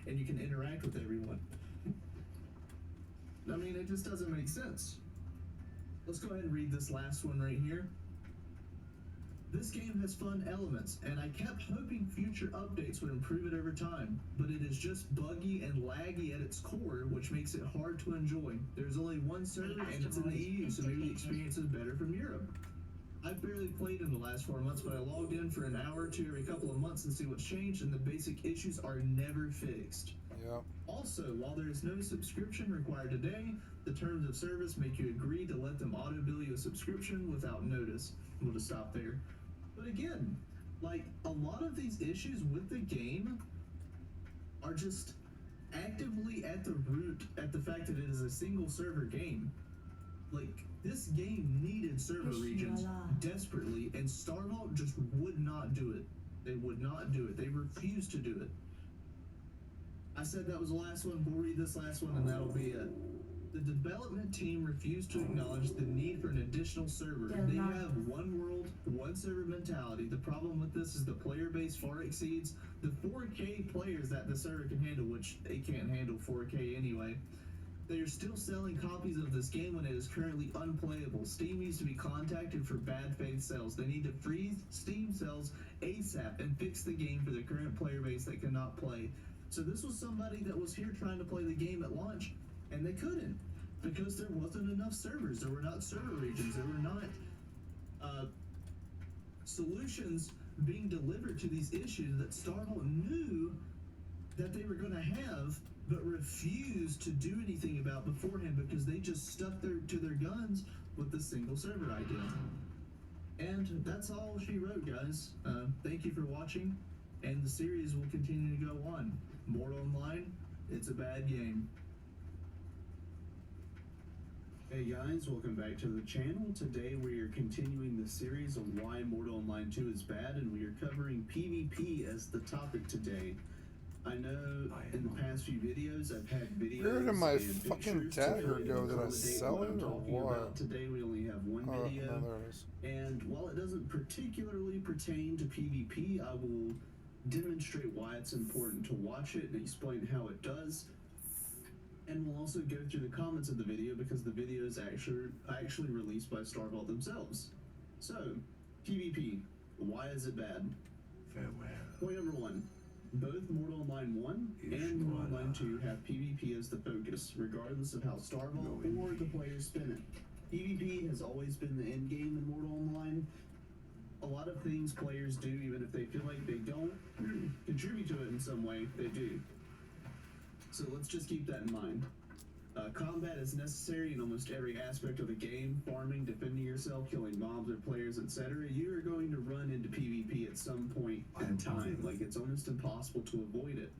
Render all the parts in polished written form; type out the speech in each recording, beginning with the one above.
and you can interact with everyone. I mean, it just doesn't make sense. Let's go ahead and read this last one right here. This game has fun elements, and I kept hoping future updates would improve it over time, but it is just buggy and laggy at its core, which makes it hard to enjoy. There's only one server, and it's in the EU, so maybe the experience is better from Europe. I've barely played in the last 4 months, but I logged in for an hour or two every couple of months and see what's changed, and the basic issues are never fixed. Yeah. Also, while there is no subscription required today, the terms of service make you agree to let them auto-bill you a subscription without notice. We'll just stop there. But again, like, a lot of these issues with the game are just actively at the root at the fact that it is a single server game. Like, this game needed server regions desperately, and StarVault just would not do it. They would not do it. They refused to do it. I said that was the last one. We'll read this last one, and that'll be it. The development team refused to acknowledge the need for an additional server. They have one world, one server mentality. The problem with this is the player base far exceeds the 4K players that the server can handle, which they can't handle 4K anyway. They are still selling copies of this game when it is currently unplayable. Steam needs to be contacted for bad faith sales. They need to freeze Steam sales ASAP and fix the game for the current player base that cannot play. So this was somebody that was here trying to play the game at launch, and they couldn't because there wasn't enough servers. There were not server regions. There were not solutions being delivered to these issues that StarVault knew that they were going to have, but refused to do anything about beforehand because they just stuck to their guns with the single server idea. And that's all she wrote, guys. Thank you for watching, and the series will continue to go on. More online, it's a bad game. Hey guys, welcome back to the channel. Today we are continuing the series on why Mortal Online 2 is bad, and we are covering PvP as the topic today. I know in the past few videos I've had videos. Where did my and fucking dagger go? Did I sell it or what? About. Today we only have one video, no, there it is. And while it doesn't particularly pertain to PvP, I will demonstrate why it's important to watch it and explain how it does. And we'll also go through the comments of the video because the video is actually released by StarVault themselves. So, PvP, why is it bad? Farewell. Point number one. Both Mortal Online 1 and Mortal Online 2 have PvP as the focus, regardless of how StarVault or the players spin it. PvP has always been the end game in Mortal Online. A lot of things players do, even if they feel like they don't contribute to it in some way, they do. So let's just keep that in mind. Combat is necessary in almost every aspect of the game. Farming, defending yourself, killing mobs or players, etc. You are going to run into PvP at some point in time. Like, it's almost impossible to avoid it.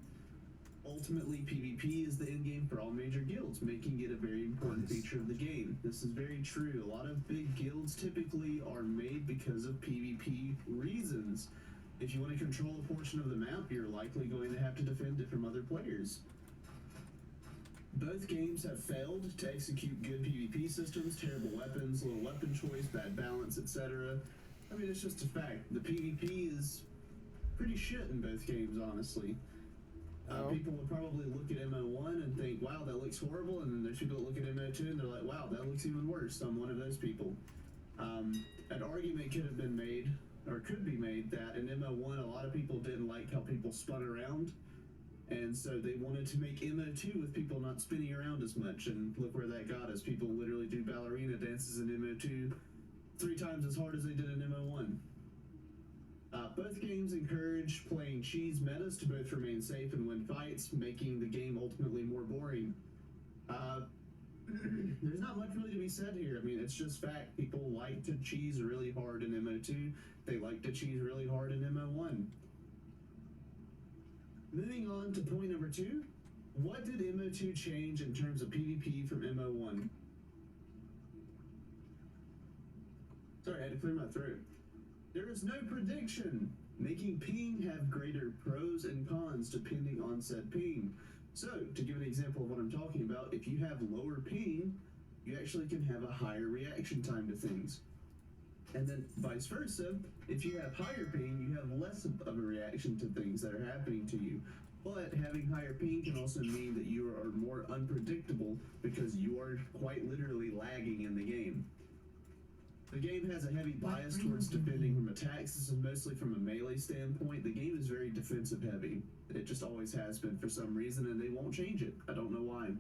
Ultimately, PvP is the end game for all major guilds, making it a very important feature of the game. This is very true. A lot of big guilds typically are made because of PvP reasons. If you want to control a portion of the map, you're likely going to have to defend it from other players. Both games have failed to execute good PvP systems, terrible weapons, low weapon choice, bad balance, etc. I mean, it's just a fact. The PvP is pretty shit in both games, honestly. People would probably look at MMO1 and think, wow, that looks horrible, and then there's people that look at MMO2 and they're like, wow, that looks even worse. I'm one of those people. An argument could have been made, or could be made, that in MMO1 a lot of people didn't like how people spun around. And so they wanted to make MMO2 with people not spinning around as much, and look where that got us. People literally do ballerina dances in MMO2 3 times as hard as they did in MMO1. Both games encourage playing cheese metas to both remain safe and win fights, making the game ultimately more boring. There's not much really to be said here. I mean, it's just fact. People like to cheese really hard in MMO2. They like to cheese really hard in MMO1. Moving on to point number 2, what did MMO2 change in terms of PvP from MMO1? Sorry, I had to clear my throat. There is no prediction, making ping have greater pros and cons depending on said ping. So, to give an example of what I'm talking about, if you have lower ping, you actually can have a higher reaction time to things. And then vice versa, if you have higher ping, you have less of a reaction to things that are happening to you. But having higher ping can also mean that you are more unpredictable because you are quite literally lagging in the game. The game has a heavy bias towards defending from attacks. This is mostly from a melee standpoint. The game is very defensive heavy. It just always has been for some reason, and they won't change it. I don't know why.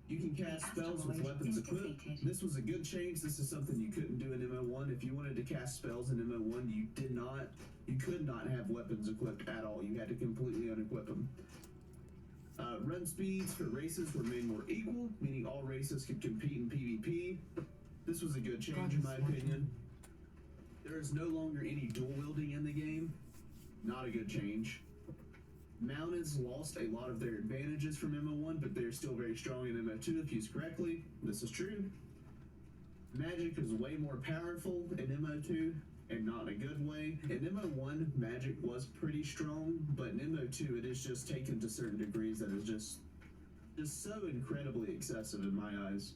You can cast spells with weapons equipped. This was a good change. This is something you couldn't do in MMO1. If you wanted to cast spells in MMO1, you could not have weapons equipped at all. You had to completely unequip them. Run speeds for races were made more equal, meaning all races could compete in PvP. This was a good change in my opinion. There is no longer any dual wielding in the game. Not a good change. Mountains lost a lot of their advantages from MMO1, but they're still very strong in MMO2 if used correctly. This is true. Magic is way more powerful in MMO2, and not in a good way. In MMO1, magic was pretty strong, but in MMO2, it is just taken to certain degrees that is just so incredibly excessive in my eyes.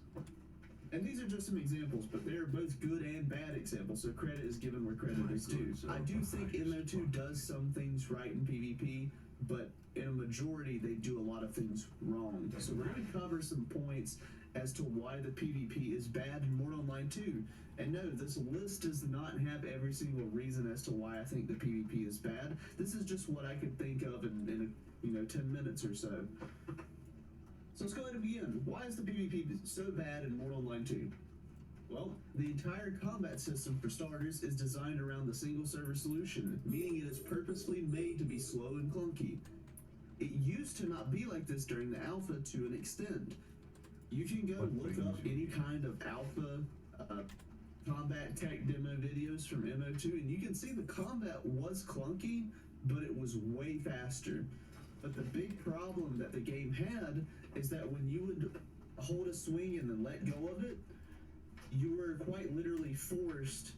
And these are just some examples, but they are both good and bad examples, so credit is given where credit is due. I do think MMO2 does some things right in PvP, but in a majority, they do a lot of things wrong. So we're going to cover some points as to why the PvP is bad in Mortal Online 2. And no, this list does not have every single reason as to why I think the PvP is bad. This is just what I could think of in 10 minutes or so. So let's go ahead and begin. Why is the PvP so bad in Mortal Online 2? Well, the entire combat system, for starters, is designed around the single server solution, meaning it is purposefully made to be slow and clunky. It used to not be like this during the alpha to an extent. You can go look up any kind of alpha combat tech demo videos from MMO2, and you can see the combat was clunky, but it was way faster. But the big problem that the game had is that when you would hold a swing and then let go of it, you were quite literally forced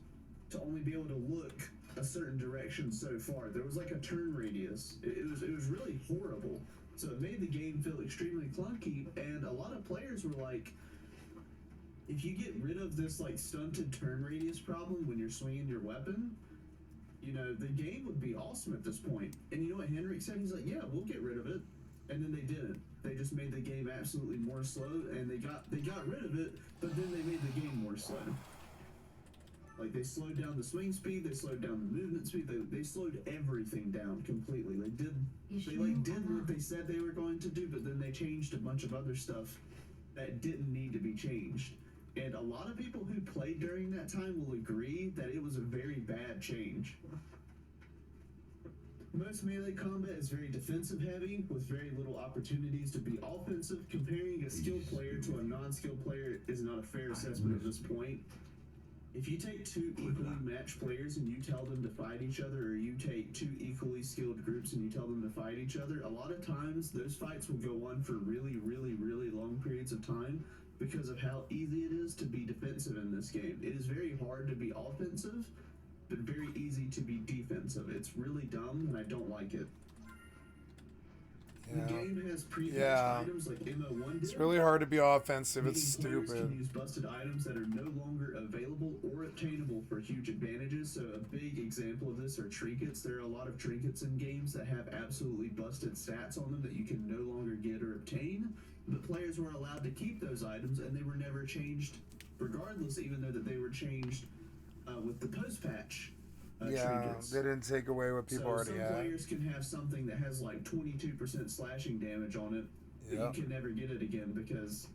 to only be able to look a certain direction so far. There was like a turn radius. It was really horrible. So it made the game feel extremely clunky, and a lot of players were like, if you get rid of this like stunted turn radius problem when you're swinging your weapon, the game would be awesome at this point. And you know what Henrik said? He's like, yeah, we'll get rid of it. And then they didn't. They just made the game absolutely more slow, and they got rid of it, but then they made the game more slow. Like, they slowed down the swing speed, they slowed down the movement speed, they slowed everything down completely. They did what they said they were going to do, but then they changed a bunch of other stuff that didn't need to be changed. And a lot of people who played during that time will agree that it was a very bad change. Most melee combat is very defensive heavy, with very little opportunities to be offensive. Comparing a skilled player to a non-skilled player is not a fair assessment at this point. If you take two equally matched players and you tell them to fight each other, or you take two equally skilled groups and you tell them to fight each other, a lot of times those fights will go on for really, really, really long periods of time because of how easy it is to be defensive in this game. It is very hard to be offensive, but very easy to be defensive. It's really dumb, and I don't like it. The game has pre-patched items like MMO1 did. It's really hard to be offensive. It's Players stupid. can use busted items that are no longer available or obtainable for huge advantages. So a big example of this are trinkets. There are a lot of trinkets in games that have absolutely busted stats on them that you can no longer get or obtain. But players were allowed to keep those items, and they were never changed regardless, even though that they were changed with the post-patch. Trinkets. They didn't take away what people already had. Some players can have something that has like 22% slashing damage on it, but you can never get it again because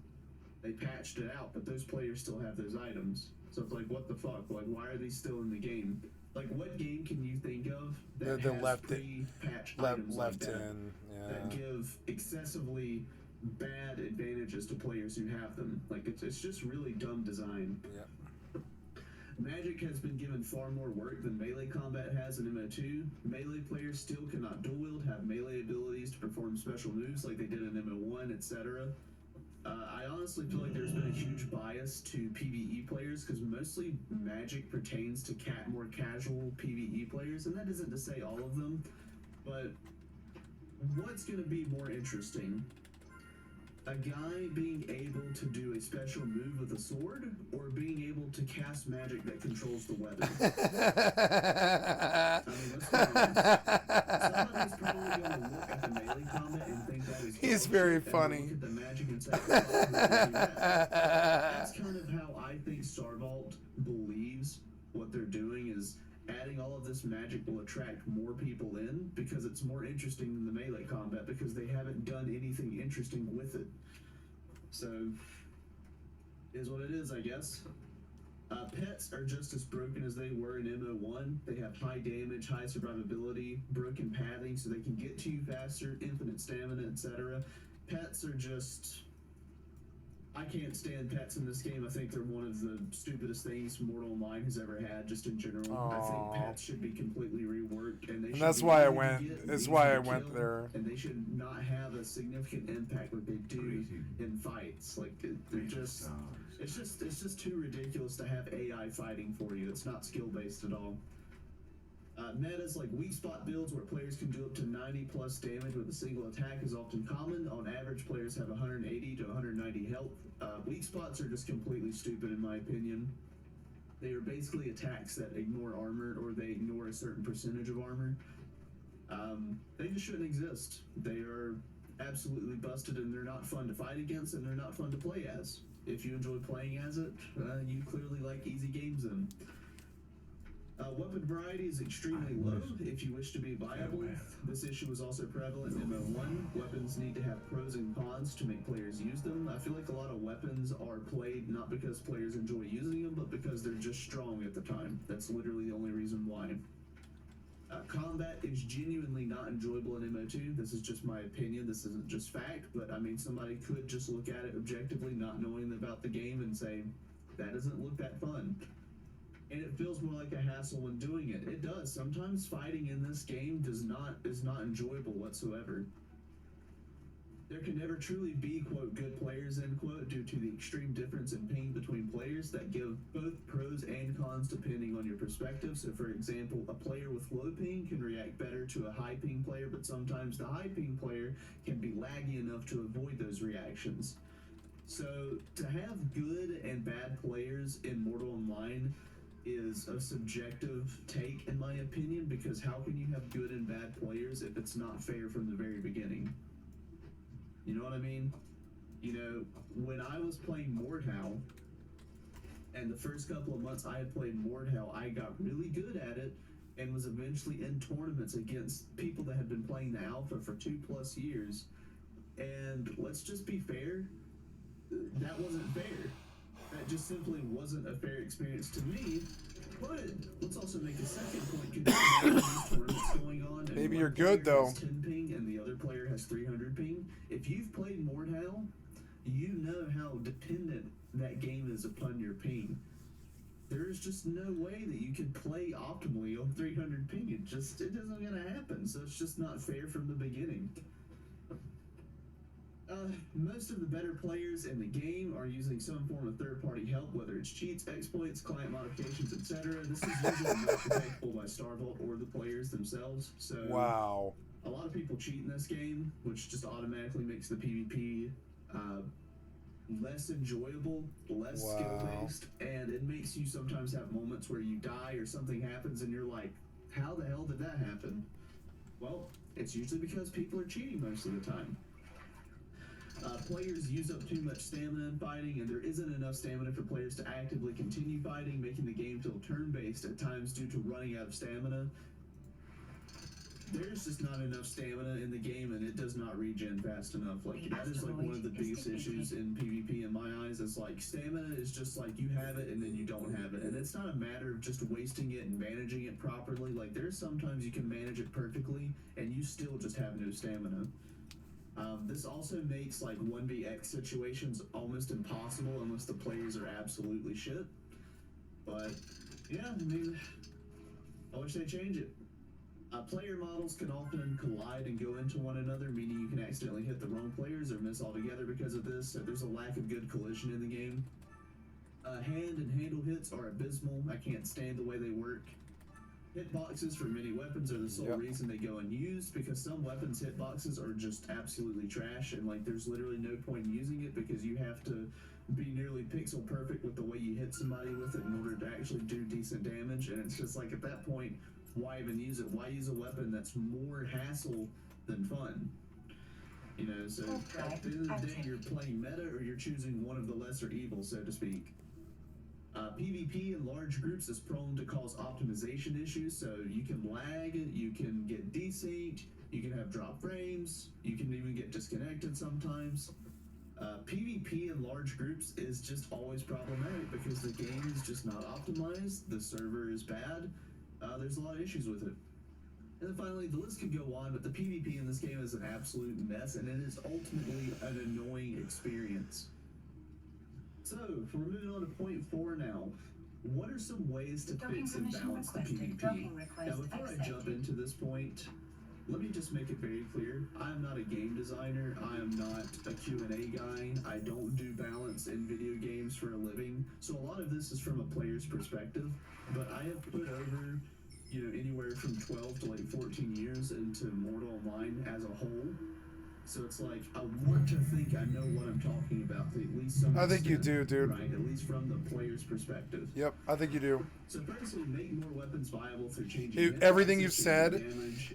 they patched it out, but those players still have those items. So it's like, what the fuck? Like, why are these still in the game? Like, what game can you think of that has pre-patch items like that give excessively bad advantages to players who have them? Like, it's just really dumb design. Yeah. Magic has been given far more work than melee combat has in MMO2. Melee players still cannot dual wield, have melee abilities to perform special moves like they did in MMO1, etc. I honestly feel like there's been a huge bias to PvE players because mostly Magic pertains to more casual PvE players, and that isn't to say all of them, but what's going to be more interesting? A guy being able to do a special move with a sword, or being able to cast magic that controls the weather. I mean, let's be honest. Somebody's probably going to look at the melee combat and think that is He's dog very shit, and funny. look at the magic and say, "Oh, who would do that?" That's kind of how I think Starvault believes what they're doing is adding all of this magic will attract more people in because it's more interesting than the melee combat because they haven't done anything interesting with it. So, is what it is, I guess. Pets are just as broken as they were in MMO1. They have high damage, high survivability, broken pathing so they can get to you faster, infinite stamina, etc. Pets are just... I can't stand pets in this game. I think they're one of the stupidest things Mortal Online has ever had, just in general. I think pets should be completely reworked, and they should that's be why I easy to went. get, That's easy why to I went kill, there. and they should not have a significant impact like they do in fights. Like they're just, it's just too ridiculous to have AI fighting for you. It's not skill based at all. Metas like weak spot builds where players can do up to 90 plus damage with a single attack is often common. On average, players have 180 to 190 health. Weak spots are just completely stupid in my opinion. They are basically attacks that ignore armor or they ignore a certain percentage of armor. They just shouldn't exist. They are absolutely busted and they're not fun to fight against and they're not fun to play as. If you enjoy playing as it, you clearly like easy games then. Weapon variety is extremely low if you wish to be viable. This issue is also prevalent in MMO1. Weapons need to have pros and cons to make players use them. I feel like a lot of weapons are played not because players enjoy using them, but because they're just strong at the time. That's literally the only reason why. Combat is genuinely not enjoyable in MMO2. This is just my opinion. This isn't just fact, but I mean, somebody could just look at it objectively, not knowing about the game, and say, that doesn't look that fun. And it feels more like a hassle when doing it. It does. Sometimes fighting in this game is not enjoyable whatsoever. There can never truly be, quote, good players, end quote, due to the extreme difference in ping between players that give both pros and cons depending on your perspective. So, for example, a player with low ping can react better to a high ping player, but sometimes the high ping player can be laggy enough to avoid those reactions. So, to have good and bad players in Mortal Online is a subjective take in my opinion, because how can you have good and bad players if it's not fair from the very beginning? You know what I mean? You know, when I was playing Mordhau, and the first couple of months I had played Mordhau, I got really good at it and was eventually in tournaments against people that had been playing the alpha for 2+ years. And let's just be fair, that wasn't fair. That just simply wasn't a fair experience to me. But let's also make a second point. Considering these tournaments going on, and Maybe one you're good, player though. has 10 ping and the other player has 300 ping. If you've played Mordhau, you know how dependent that game is upon your ping. There's just no way that you can play optimally on 300 ping. It isn't gonna happen. So it's just not fair from the beginning. Most of the better players in the game are using some form of third-party help, whether it's cheats, exploits, client modifications, etc. This is usually not detectable by Starvault or the players themselves. So Wow. a lot of people cheat in this game, which just automatically makes the PvP less enjoyable, less skill-based, and it makes you sometimes have moments where you die or something happens and you're like, how the hell did that happen? Well, it's usually because people are cheating most of the time. Players use up too much stamina in fighting, and there isn't enough stamina for players to actively continue fighting, making the game feel turn-based at times due to running out of stamina. There's just not enough stamina in the game, and it does not regen fast enough. Like, that is like one of the biggest issues in PvP in my eyes, is like stamina is just like you have it and then you don't have it. And it's not a matter of just wasting it and managing it properly. Like, there's sometimes you can manage it perfectly and you still just have no stamina. This also makes like 1vx situations almost impossible unless the players are absolutely shit. But yeah, I mean, I wish they'd change it. Player models can often collide and go into one another, meaning you can accidentally hit the wrong players or miss altogether because of this. So there's a lack of good collision in the game. Hand and handle hits are abysmal. I can't stand the way they work. Hitboxes for many weapons are the sole reason they go unused, because some weapons hitboxes are just absolutely trash, and like there's literally no point in using it because you have to be nearly pixel perfect with the way you hit somebody with it in order to actually do decent damage. And it's just like, at that point, why even use it? Why use a weapon that's more hassle than fun? You know, so at the end of the day, you're playing meta or you're choosing one of the lesser evils, so to speak. PvP in large groups is prone to cause optimization issues, so you can lag, you can get desynced, you can have drop frames, you can even get disconnected sometimes. PvP in large groups is just always problematic because the game is just not optimized, the server is bad, there's a lot of issues with it. And then finally, the list could go on, but the PvP in this game is an absolute mess, and it is ultimately an annoying experience. So, we're moving on to point 4 now. What are some ways to fix and balance the PvP? Now, before I jump into this point, let me just make it very clear. I am not a game designer. I am not a Q&A guy. I don't do balance in video games for a living. So a lot of this is from a player's perspective. But I have put over, you know, anywhere from 12 to like 14 years into Mortal Online as a whole. So it's like, I want to think I know what I'm talking about, to at least some I think you do, dude. Right, at least from the player's perspective. Yep, I think you do. So firstly, make more weapons viable through changing everything you said,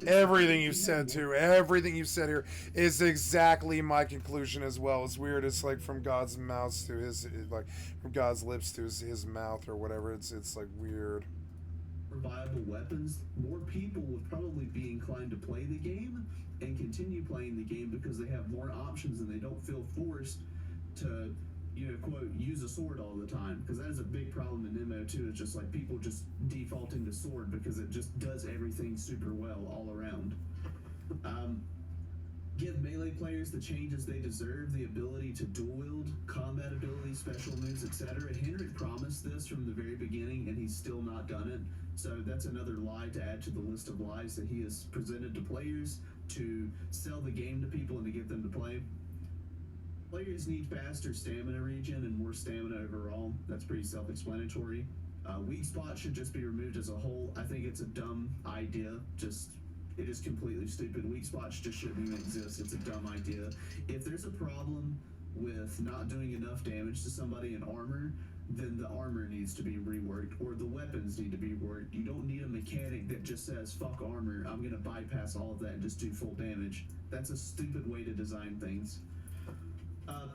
everything you said too, everything you said here is exactly my conclusion as well. It's weird. It's like from God's mouth to his, like from God's lips to his mouth or whatever. It's like weird. For viable weapons, more people would probably be inclined to play the game and continue playing the game because they have more options and they don't feel forced to, you know, quote, use a sword all the time, because that is a big problem in MMO too. It's just like people just defaulting to sword because it just does everything super well all around. Give melee players the changes they deserve, the ability to dual wield, combat abilities, special moves, etc. Henrik promised this from the very beginning and he's still not done it. So that's another lie to add to the list of lies that he has presented to players to sell the game to people and to get them to play. Players need faster stamina regen and more stamina overall. That's pretty self-explanatory. Weak spots should just be removed as a whole. I think it's a dumb idea. It is completely stupid. Weak spots just shouldn't even exist. It's a dumb idea. If there's a problem with not doing enough damage to somebody in armor, then the armor needs to be reworked, or the weapons need to be reworked. You don't need a mechanic that just says, fuck armor, I'm gonna bypass all of that and just do full damage. That's a stupid way to design things.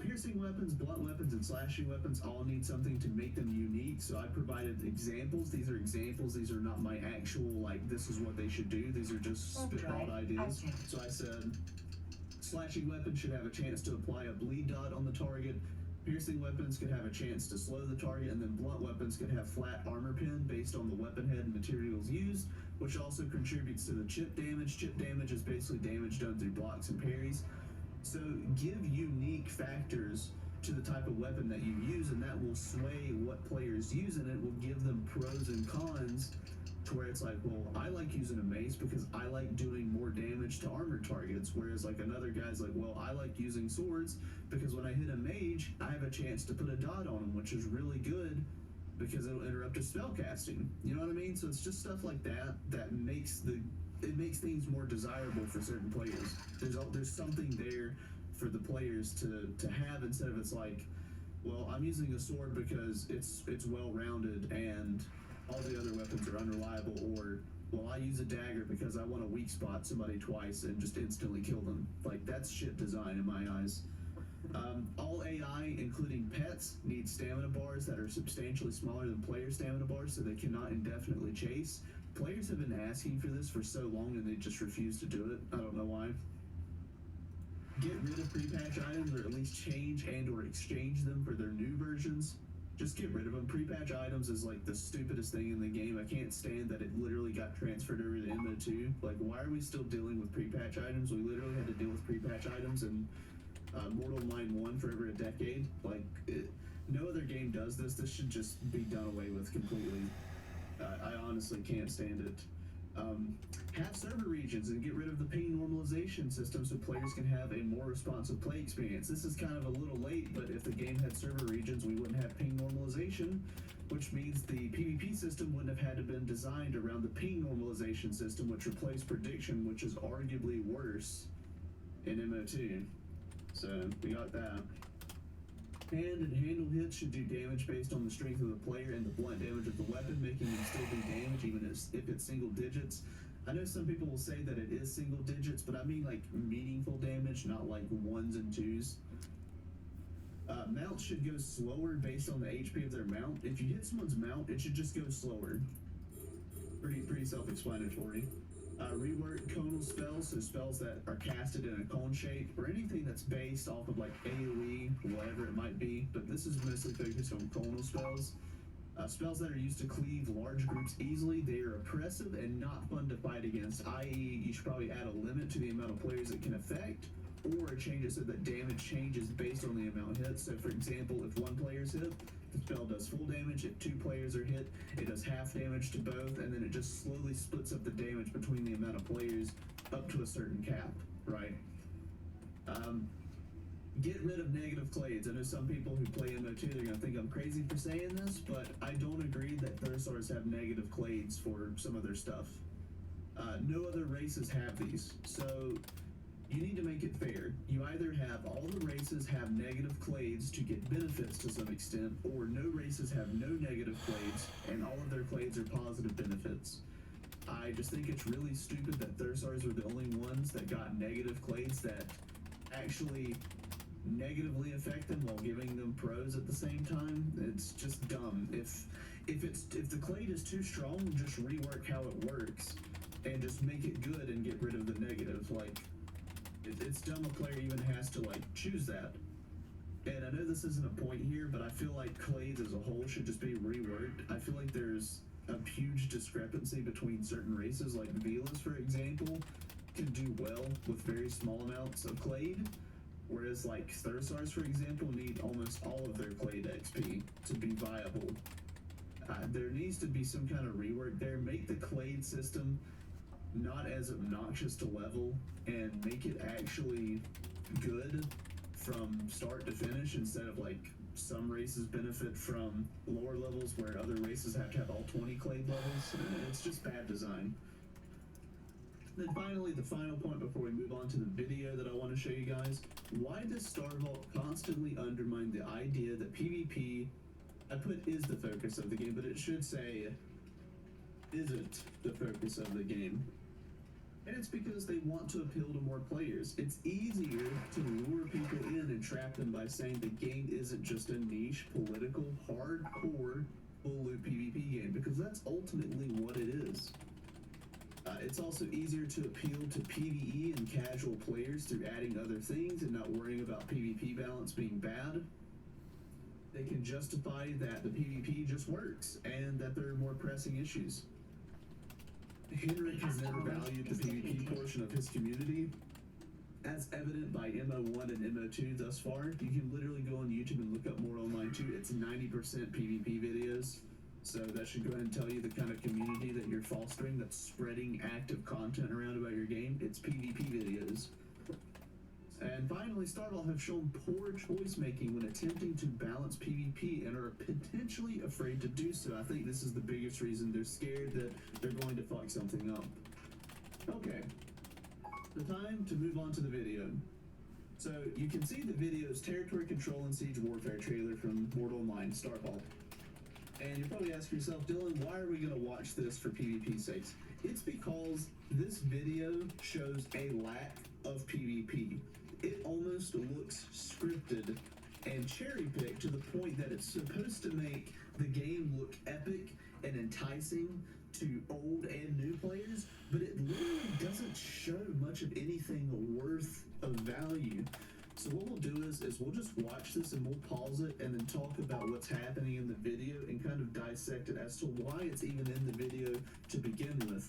Piercing weapons, blunt weapons, and slashing weapons all need something to make them unique, so I provided examples. These are examples. These are not my actual, like, this is what they should do. These are just spitballed ideas. So I said, slashing weapons should have a chance to apply a bleed dot on the target. Piercing weapons could have a chance to slow the target, and then blunt weapons could have flat armor pin based on the weapon head and materials used, which also contributes to the chip damage. Chip damage is basically damage done through blocks and parries. So give unique factors to the type of weapon that you use, and that will sway what players use, and it will give them pros and cons to where it's like, well, I like using a mace because I like doing more damage to armored targets, whereas like another guy's like, well, I like using swords because when I hit a mage, I have a chance to put a dot on him, which is really good because it'll interrupt his spell casting. You know what I mean? So it's just stuff like that that makes things more desirable for certain players. There's something there for the players to have, instead of it's like, well, I'm using a sword because it's well-rounded and all the other weapons are unreliable, or, well, I use a dagger because I want to weak spot somebody twice and just instantly kill them. Like, that's shit design in my eyes. All AI, including pets, need stamina bars that are substantially smaller than player stamina bars so they cannot indefinitely chase. Players have been asking for this for so long and they just refuse to do it. I don't know why. Get rid of pre-patch items, or at least change and or exchange them for their new versions. Just get rid of them. Pre-patch items is like the stupidest thing in the game. I can't stand that it literally got transferred over to MMO2. Like, why are we still dealing with pre-patch items? We literally had to deal with pre-patch items in Mortal Online 1 for over a decade. Like, no other game does this. This should just be done away with completely. I honestly can't stand it. Have server regions and get rid of the ping normalization system so players can have a more responsive play experience. This is kind of a little late, but if the game had server regions, we wouldn't have ping normalization, which means the PvP system wouldn't have had to been designed around the ping normalization system, which replaced prediction, which is arguably worse in MMO2. So we got that. Hand and handle hits should do damage based on the strength of the player and the blunt damage of the weapon, making them still do damage even if it's single digits. I know some people will say that it is single digits, but I mean like meaningful damage, not like ones and twos. Mounts should go slower based on the HP of their mount. If you hit someone's mount, it should just go slower. Pretty self-explanatory. Rework conal spells, so spells that are casted in a cone shape, or anything that's based off of like AoE, whatever it might be, but this is mostly focused on conal spells. Spells that are used to cleave large groups easily, they are oppressive and not fun to fight against, i.e. you should probably add a limit to the amount of players it can affect, or change it so that damage changes based on the amount hit. So for example, if one player's hit, the spell does full damage. If two players are hit, it does half damage to both, and then it just slowly splits up the damage between the amount of players up to a certain cap, right? Get rid of negative clades. I know some people who play MMO2, they're going to think I'm crazy for saying this, but I don't agree that Thursars have negative clades for some of their stuff. No other races have these, so you need to make it fair. You either have all the races have negative clades to get benefits to some extent, or no races have no negative clades, and all of their clades are positive benefits. I just think it's really stupid that Thursars were the only ones that got negative clades that actually negatively affect them while giving them pros at the same time. It's just dumb. If the clade is too strong, just rework how it works and just make it good and get rid of the negative. Like, it's dumb a player even has to like choose that. And I know this isn't a point here, but I feel like clades as a whole should just be reworked. I feel like there's a huge discrepancy between certain races, like Velas, for example, can do well with very small amounts of clade, whereas like Thursars, for example, need almost all of their clade XP to be viable. There needs to be some kind of rework there. Make the clade system not as obnoxious to level, and make it actually good from start to finish, instead of like some races benefit from lower levels where other races have to have all 20 clade levels. It's just bad design. Then finally, the final point before we move on to the video that I want to show you guys: why does Star Vault constantly undermine the idea that PvP, I put is the focus of the game, but it should say isn't the focus of the game? And it's because they want to appeal to more players. It's easier to lure people in and trap them by saying the game isn't just a niche, political, hardcore, full-loop PvP game, because that's ultimately what it is. It's also easier to appeal to PvE and casual players through adding other things and not worrying about PvP balance being bad. They can justify that the PvP just works and that there are more pressing issues. Henrik has never valued the PvP portion of his community, as evident by MMO1 and MMO2 thus far. You can literally go on YouTube and look up more online too. It's 90% PvP videos, so that should go ahead and tell you the kind of community that you're fostering that's spreading active content around about your game. It's PvP videos. And finally, Star Vault have shown poor choice making when attempting to balance PvP and are potentially afraid to do so. I think this is the biggest reason. They're scared that they're going to fuck something up. Okay, the time to move on to the video. So you can see the video's Territory Control and Siege Warfare trailer from Mortal Online, Star Vault. And you're probably asking yourself, Dylan, why are we going to watch this for PvP sakes? It's because this video shows a lack of PvP. It almost looks scripted and cherry-picked to the point that it's supposed to make the game look epic and enticing to old and new players, but it literally doesn't show much of anything worth of value. So what we'll do is we'll just watch this and we'll pause it and then talk about what's happening in the video and kind of dissect it as to why it's even in the video to begin with.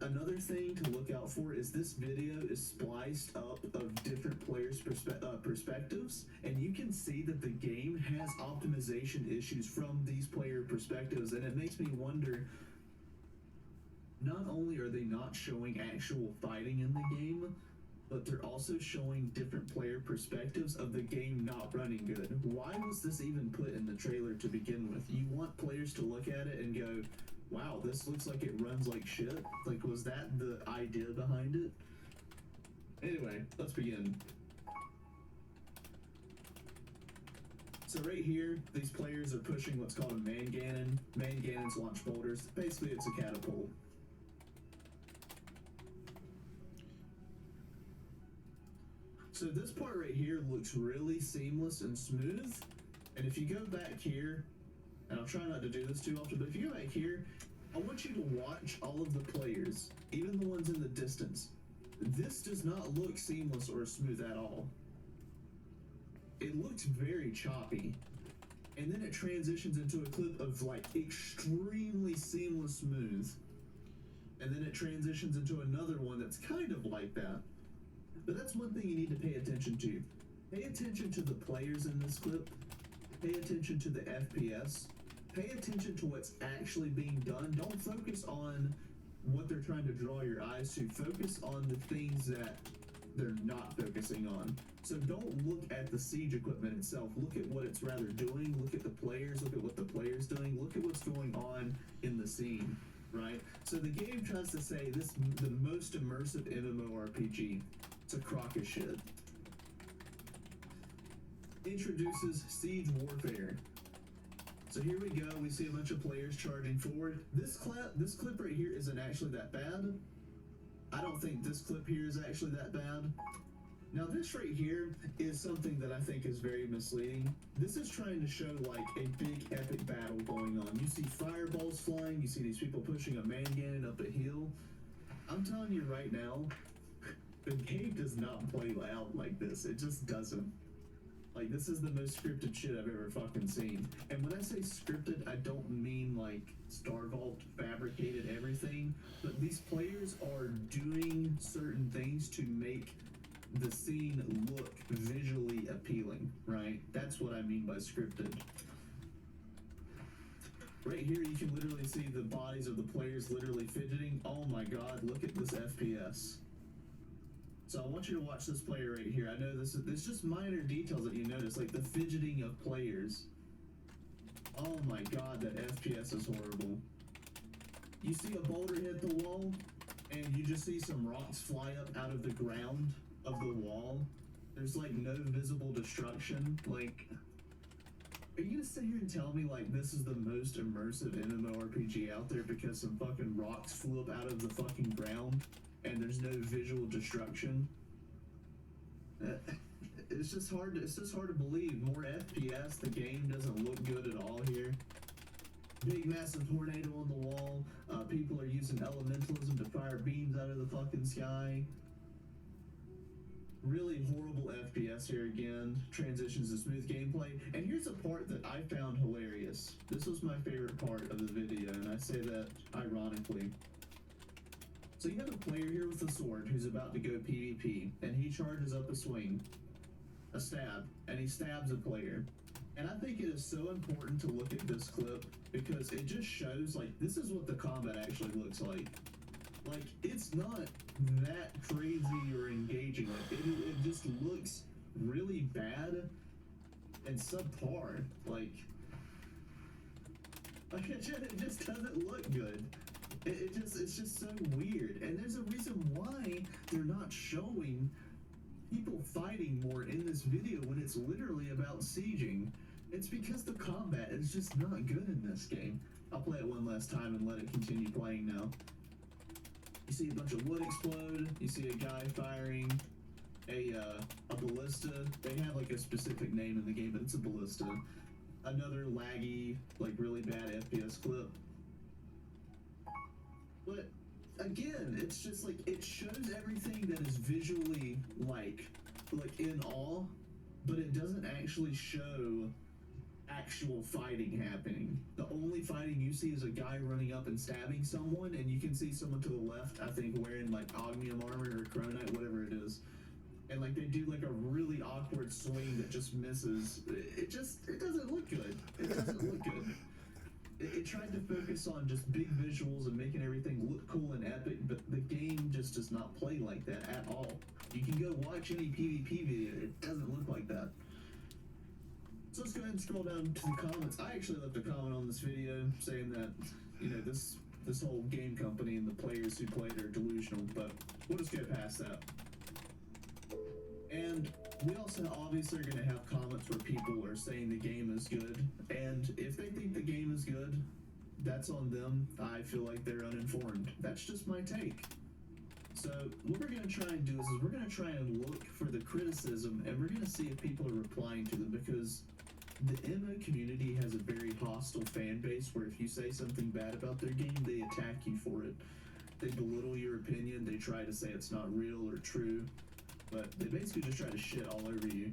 Another thing to look out for is this video is spliced up of different players' perspectives, and you can see that the game has optimization issues from these player perspectives, and it makes me wonder, not only are they not showing actual fighting in the game, but they're also showing different player perspectives of the game not running good. Why was this even put in the trailer to begin with? You want players to look at it and go, wow, this looks like it runs like shit? Like, was that the idea behind it? Anyway, let's begin. So right here, these players are pushing what's called a man cannon. Man cannons launch boulders. Basically, it's a catapult. So this part right here looks really seamless and smooth. And if you go back here, and I'll try not to do this too often, but if you go back here, I want you to watch all of the players, even the ones in the distance. This does not look seamless or smooth at all. It looks very choppy. And then it transitions into a clip of like extremely seamless smooth. And then it transitions into another one that's kind of like that. But that's one thing you need to pay attention to. Pay attention to the players in this clip. Pay attention to the FPS. Pay attention to what's actually being done. Don't focus on what they're trying to draw your eyes to. Focus on the things that they're not focusing on. So don't look at the siege equipment itself. Look at what it's rather doing. Look at the players. Look at what the player's doing. Look at what's going on in the scene, right? So the game tries to say this the most immersive MMORPG. It's a crock of shit. Introduces siege warfare. So here we go. We see a bunch of players charging forward. This clip right here isn't actually that bad. I don't think this clip here is actually that bad. Now this right here is something that I think is very misleading. This is trying to show like a big epic battle going on. You see fireballs flying. You see these people pushing a man cannon up a hill. I'm telling you right now, the game does not play out like this. It just doesn't. Like, this is the most scripted shit I've ever fucking seen. And when I say scripted, I don't mean like Star Vault fabricated everything, but these players are doing certain things to make the scene look visually appealing, right? That's what I mean by scripted. Right here, you can literally see the bodies of the players literally fidgeting. Oh my god, look at this FPS. So I want you to watch this player right here. I know this is just minor details that you notice, like the fidgeting of players. Oh my god, that FPS is horrible. You see a boulder hit the wall, and you just see some rocks fly up out of the ground of the wall. There's like no visible destruction. Like, are you gonna sit here and tell me like this is the most immersive MMORPG out there because some fucking rocks flew up out of the fucking ground? And there's no visual destruction. It's just hard to believe. More FPS, the game doesn't look good at all here. Big massive tornado on the wall. People are using elementalism to fire beams out of the fucking sky. Really horrible FPS here again. Transitions to smooth gameplay. And here's a part that I found hilarious. This was my favorite part of the video, and I say that ironically. So you have a player here with a sword who's about to go PvP, and he charges up a swing, a stab, and he stabs a player. And I think it is so important to look at this clip because it just shows, like, this is what the combat actually looks like. Like, it's not that crazy or engaging. Like, it just looks really bad and subpar. Like it just doesn't look good. It's just so weird. And there's a reason why they're not showing people fighting more in this video when it's literally about sieging. It's because the combat is just not good in this game. I'll play it one last time and let it continue playing now. You see a bunch of wood explode. You see a guy firing a ballista. They have like a specific name in the game, but it's a ballista. Another laggy, like really bad FPS clip. But again, it's just like it shows everything that is visually like in awe, but it doesn't actually show actual fighting happening. The only fighting you see is a guy running up and stabbing someone, and you can see someone to the left, I think, wearing like Ogmium armor or Chronite, whatever it is. And like they do like a really awkward swing that just misses. It doesn't look good. It doesn't look good. It tried to focus on just big visuals and making everything look cool and epic, but the game just does not play like that at all. You can go watch any PvP video, it doesn't look like that. So let's go ahead and scroll down to the comments. I actually left a comment on this video saying that, you know, this whole game company and the players who played are delusional, but we'll just go past that. And we also obviously are going to have comments where people are saying the game is good, and if they think the game is good, that's on them. I feel like they're uninformed. That's just my take. So what we're going to try and do is we're going to try and look for the criticism, and we're going to see if people are replying to them, because the MMO community has a very hostile fan base where if you say something bad about their game, they attack you for it. They belittle your opinion, they try to say it's not real or true, but they basically just try to shit all over you.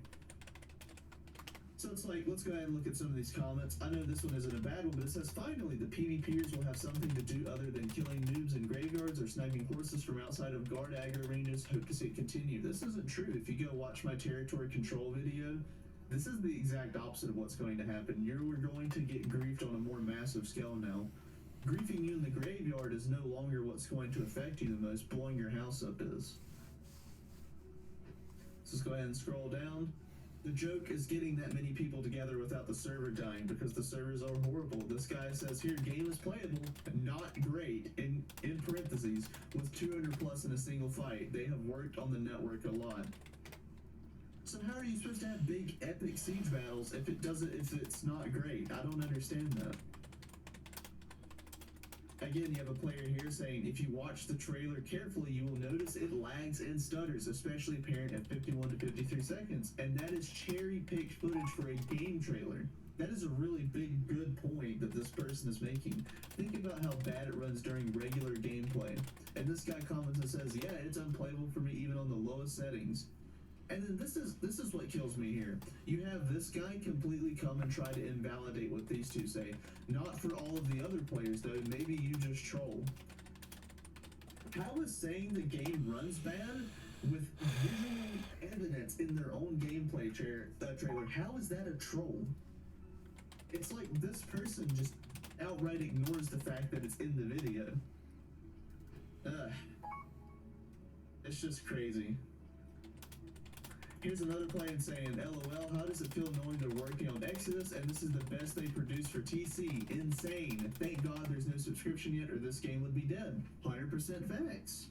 So it's like, let's go ahead and look at some of these comments. I know this one isn't a bad one, but it says, finally, the PvPers will have something to do other than killing noobs in graveyards or sniping horses from outside of guard aggro ranges. Hope to see it continue. This isn't true. If you go watch my territory control video, this is the exact opposite of what's going to happen. We're going to get griefed on a more massive scale now. Griefing you in the graveyard is no longer what's going to affect you the most. Blowing your house up is. So let's go ahead and scroll down. The joke is getting that many people together without the server dying, because the servers are horrible. This guy says here, game is playable, not great, in parentheses, with 200 plus in a single fight. They have worked on the network a lot. So how are you supposed to have big epic siege battles if it's not great? I don't understand that. Again, you have a player here saying, if you watch the trailer carefully, you will notice it lags and stutters, especially apparent at 51 to 53 seconds. And that is cherry-picked footage for a game trailer. That is a really big, good point that this person is making. Think about how bad it runs during regular gameplay. And this guy comments and says, yeah, it's unplayable for me even on the lowest settings. And then this is what kills me here. You have this guy completely come and try to invalidate what these two say. Not for all of the other players, though. Maybe you just troll. How is saying the game runs bad with visual evidence in their own gameplay trailer, how is that a troll? It's like this person just outright ignores the fact that it's in the video. It's just crazy. Here's another player saying, LOL, how does it feel knowing they're working on Exodus and this is the best they produce for TC? Insane. Thank God there's no subscription yet or this game would be dead. 100% facts.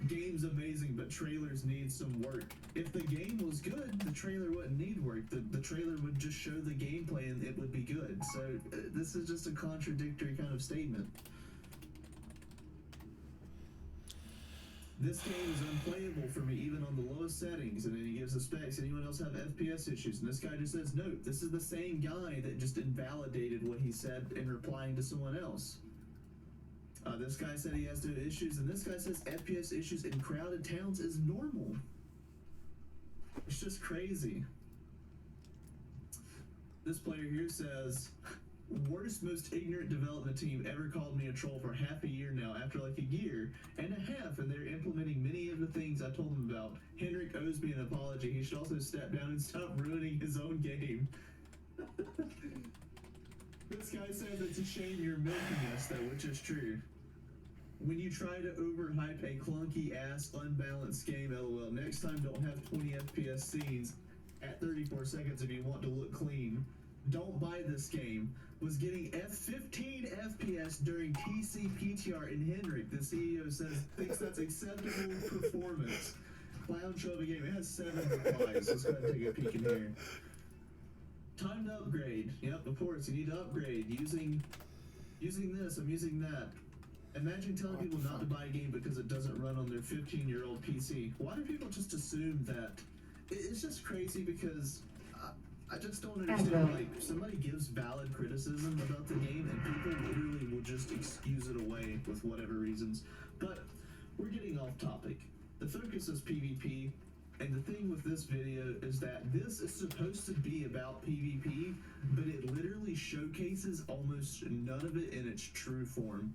Game's amazing, but trailers need some work. If the game was good, the trailer wouldn't need work. The trailer would just show the gameplay and it would be good. So this is just a contradictory kind of statement. This game is unplayable for me even on the lowest settings, and then he gives the specs. Anyone else have FPS issues? And this guy just says, note, this is the same guy that just invalidated what he said in replying to someone else. This guy said he has no issues, and this guy says FPS issues in crowded towns is normal. It's just crazy. This player here says, worst, most ignorant development team ever called me a troll for half a year now, after like a year and a half, and they're implementing many of the things I told them about. Henrik owes me an apology. He should also step down and stop ruining his own game. This guy says it's a shame you're milking us, though, which is true. When you try to overhype a clunky-ass, unbalanced game, LOL, next time don't have 20 FPS scenes at 34 seconds if you want to look clean. Don't buy this game. Was getting 15 FPS during TC PTR in Henrik. The CEO says, thinks that's acceptable performance. Clown show of a game. It has 7 replies. Let's go ahead and take a peek in here. Time to upgrade. Yep, of course, you need to upgrade. Using this, I'm using that. Imagine telling people not to buy a game because it doesn't run on their 15-year-old PC. Why do people just assume that? It's just crazy because I just don't understand. Like, somebody gives valid criticism about the game and people literally will just excuse it away with whatever reasons. But we're getting off topic. The focus is PvP, and the thing with this video is that this is supposed to be about PvP, but it literally showcases almost none of it in its true form.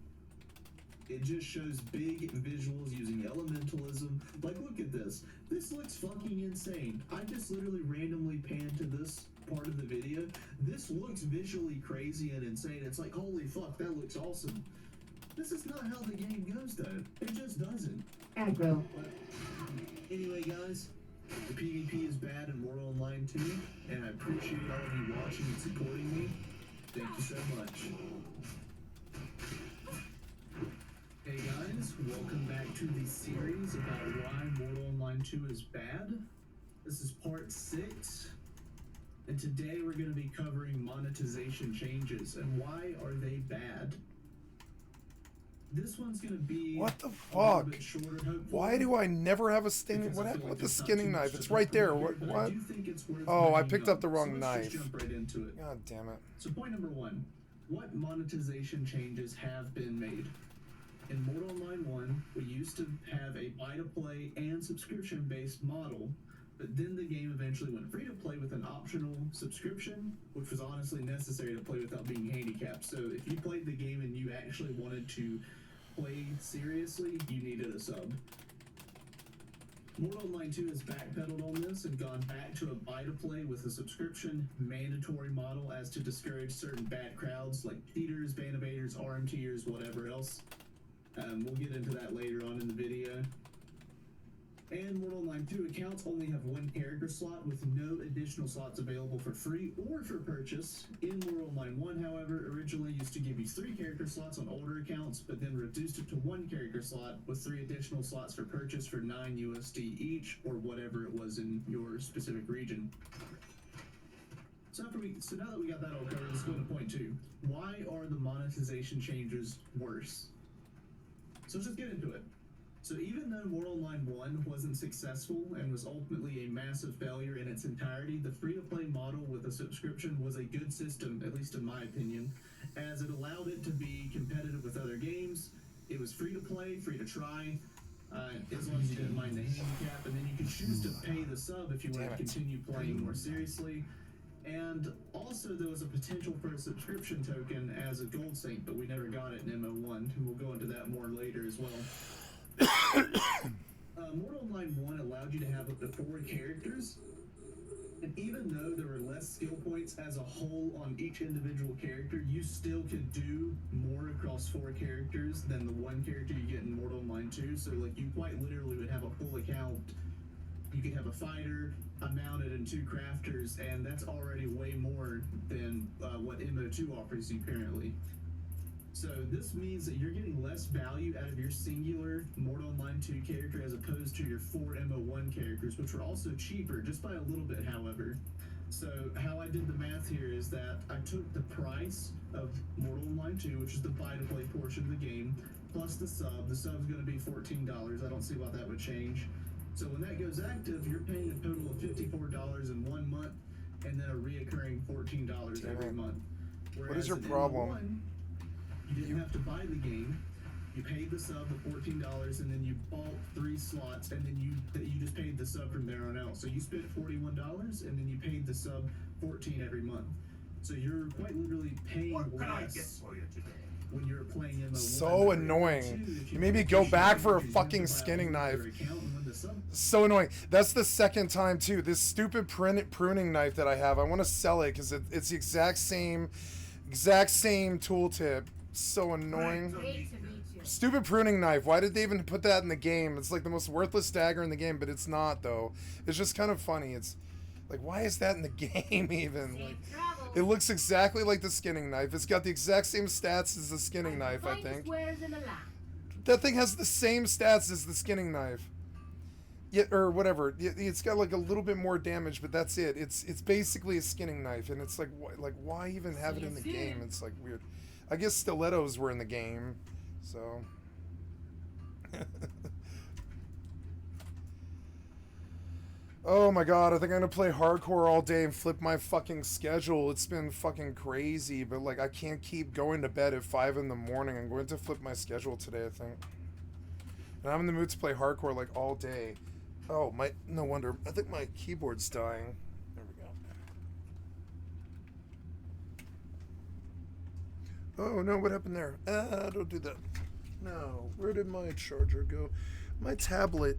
It just shows big visuals using elementalism. Like, look at this. This looks fucking insane. I just literally randomly panned to this part of the video. This looks visually crazy and insane. It's like, holy fuck, that looks awesome. This is not how the game goes, though. It just doesn't. Aggro. But anyway, guys, the PvP is bad in World Online 2, and I appreciate all of you watching and supporting me. Thank you so much. Hey guys, welcome back to the series about why Mortal Online 2 is bad. This is part 6, and today we're going to be covering monetization changes and why are they bad. This one's going to be What the a fuck? little bit shorter, hopefully. Why do I never have a sting? Because What I feel happened like with the there's not skinning too much knife? to It's talk right there. about What? here, but I What? do think it's worth Oh, I bringing picked up the So wrong let's knife. just jump right into it. God damn it. So point number 1, what monetization changes have been made? In Mortal Online 1, we used to have a buy-to-play and subscription-based model, but then the game eventually went free-to-play with an optional subscription, which was honestly necessary to play without being handicapped. So if you played the game and you actually wanted to play seriously, you needed a sub. Mortal Online 2 has backpedaled on this and gone back to a buy-to-play with a subscription mandatory model as to discourage certain bad crowds like cheaters, ban evaders, RMTers, whatever else. We'll get into that later on in the video. And Mortal Online 2 accounts only have 1 character slot with no additional slots available for free or for purchase. In Mortal Online 1, however, originally used to give you 3 character slots on older accounts, but then reduced it to 1 character slot with 3 additional slots for purchase for 9 USD each, or whatever it was in your specific region. So now that we got that all covered, let's go to point 2. Why are the monetization changes worse? So let's just get into it. So even though Mortal Online 1 wasn't successful and was ultimately a massive failure in its entirety, the free-to-play model with a subscription was a good system, at least in my opinion, as it allowed it to be competitive with other games. It was free to play, free to try, as long as you didn't mind the handicap, and then you could choose to pay the sub if you wanted to continue playing more seriously. And also there was a potential for a subscription token as a gold saint, but we never got it in MO1, and we'll go into that more later as well. Mortal Online 1 allowed you to have up to 4 characters, and even though there were less skill points as a whole on each individual character, you still could do more across 4 characters than the 1 character you get in Mortal Online 2. So like you quite literally would have a full account. You could have a fighter, a mounted, and 2 crafters, and that's already way more than what MO2 offers you currently. So this means that you're getting less value out of your singular Mortal Online 2 character as opposed to your 4 MO1 characters, which were also cheaper, just by a little bit, however. So how I did the math here is that I took the price of Mortal Online 2, which is the buy-to-play portion of the game, plus the sub. The sub's going to be $14. I don't see why that would change. So when that goes active, you're paying a total of $54 in 1 month, and then a reoccurring $14 every month. Whereas What is your in problem? MO1, you didn't have to buy the game. You paid the sub the $14, and then you bought 3 slots, and then you just paid the sub from there on out. So you spent $41, and then you paid the sub $14 every month. So you're quite literally paying less when you're playing MO1. So annoying. You made me go back for a fucking skinning knife. So annoying. That's the second time too. This stupid pruning knife that I have, I want to sell it because it's the exact same tooltip. So annoying. Stupid pruning knife. Why did they even put that in the game? It's like the most worthless dagger in the game, but it's not though. It's just kind of funny. It's like, why is that in the game even? Like, it looks exactly like the skinning knife. It's got the exact same stats as the skinning knife, I think. That thing has the same stats as the skinning knife. Yeah, or whatever. It's got like a little bit more damage, but that's it. It's basically a skinning knife, and it's like why even have it in the game? It's like weird. I guess stilettos were in the game, so. Oh my god, I think I'm gonna play hardcore all day and flip my fucking schedule. It's been fucking crazy, but like I can't keep going to bed at 5 in the morning. I'm going to flip my schedule today, I think. And I'm in the mood to play hardcore like all day. Oh, no wonder. I think my keyboard's dying. There we go. Oh no, what happened there? Don't do that. No, where did my charger go? My tablet,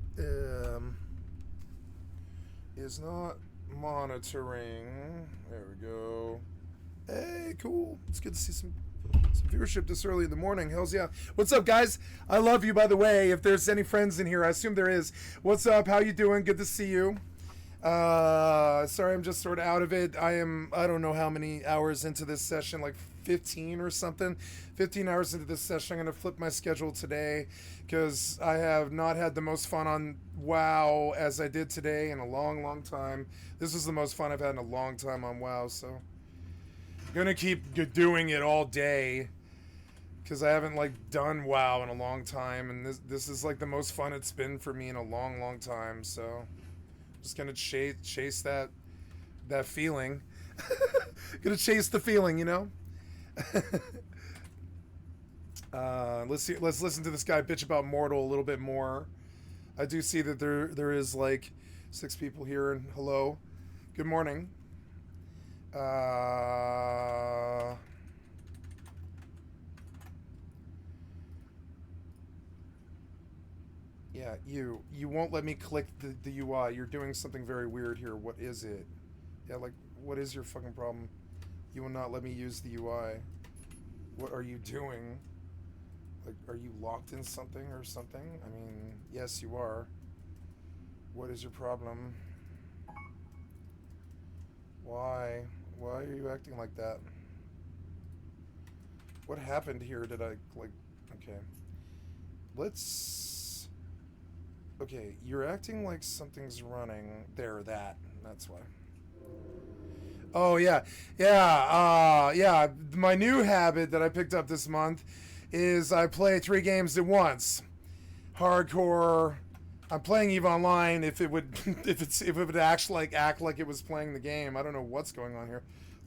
is not monitoring. There we go. Hey, cool. It's good to see some viewership this early in the morning. Hells yeah. What's up, guys? I love you, by the way. If there's any friends in here, I assume there is. What's up? How you doing? Good to see you. Sorry, I'm just sort of out of it. I don't know how many hours into this session, like 15 or something. 15 hours into this session. I'm going to flip my schedule today because I have not had the most fun on WoW as I did today in a long, long time. This is the most fun I've had in a long time on WoW, so I'm going to keep doing it all day because I haven't like done WoW in a long time, and this is like the most fun it's been for me in a long, long time, so just gonna chase that feeling. Gonna chase the feeling, you know. Let's listen to this guy bitch about Mortal a little bit more. I do see that there is like 6 people here, and hello, good morning. Yeah, you won't let me click the UI. You're doing something very weird here. What is it? Yeah, like, what is your fucking problem? You will not let me use the UI. What are you doing? Like, are you locked in something or something? I mean, yes, you are. What is your problem? Why? Why are you acting like that? What happened here? Did I, like, okay. Okay, you're acting like something's running. That's why. Oh, yeah. Yeah. My new habit that I picked up this month is I play 3 games at once. Hardcore. I'm playing EVE Online if it would actually act like it was playing the game. I don't know what's going on here.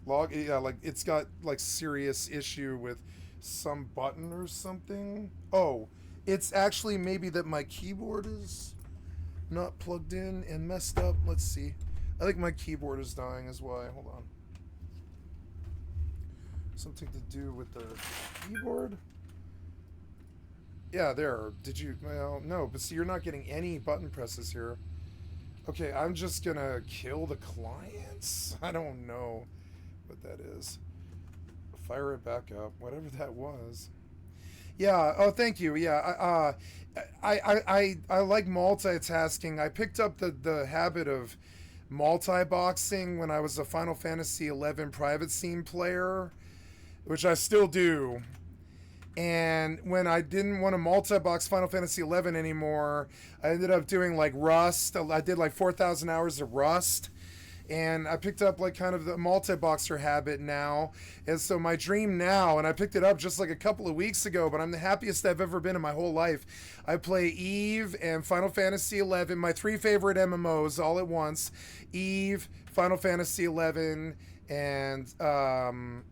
Like it's got like serious issue with some button or something. Oh, it's actually maybe that my keyboard is not plugged in and messed up. Let's see. I think my keyboard is dying is why. Hold on. Something to do with the keyboard? Yeah, there. Did you? Well, no, but see, you're not getting any button presses here. Okay, I'm just gonna kill the clients? I don't know what that is. Fire it back up. Whatever that was. Yeah. Oh, thank you. Yeah. I like multitasking. I picked up the habit of multi-boxing when I was a Final Fantasy XI private scene player, which I still do. And when I didn't want to multi-box Final Fantasy XI anymore, I ended up doing like Rust. I did like 4,000 hours of Rust. And I picked up like kind of the multi-boxer habit now. And so my dream now, and I picked it up just like a couple of weeks ago, but I'm the happiest I've ever been in my whole life. I play EvE and Final Fantasy XI, my 3 favorite MMOs all at once. EvE, Final Fantasy XI, and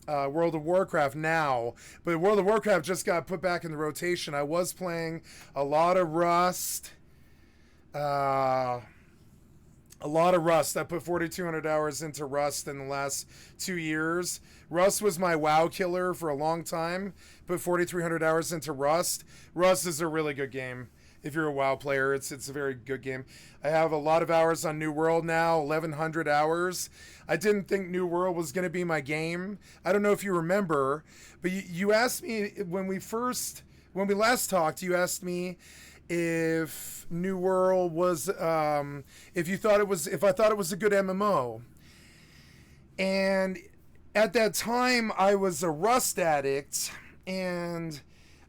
World of Warcraft now. But World of Warcraft just got put back in the rotation. I was playing a lot of Rust. I put 4,200 hours into Rust in the last 2 years. Rust was my WoW killer for a long time. Put 4,300 hours into Rust. Rust is a really good game. If you're a WoW player, it's a very good game. I have a lot of hours on New World now, 1,100 hours. I didn't think New World was going to be my game. I don't know if you remember, but you asked me when we last talked, you asked me if New World was if I thought it was a good MMO. And at that time I was a Rust addict and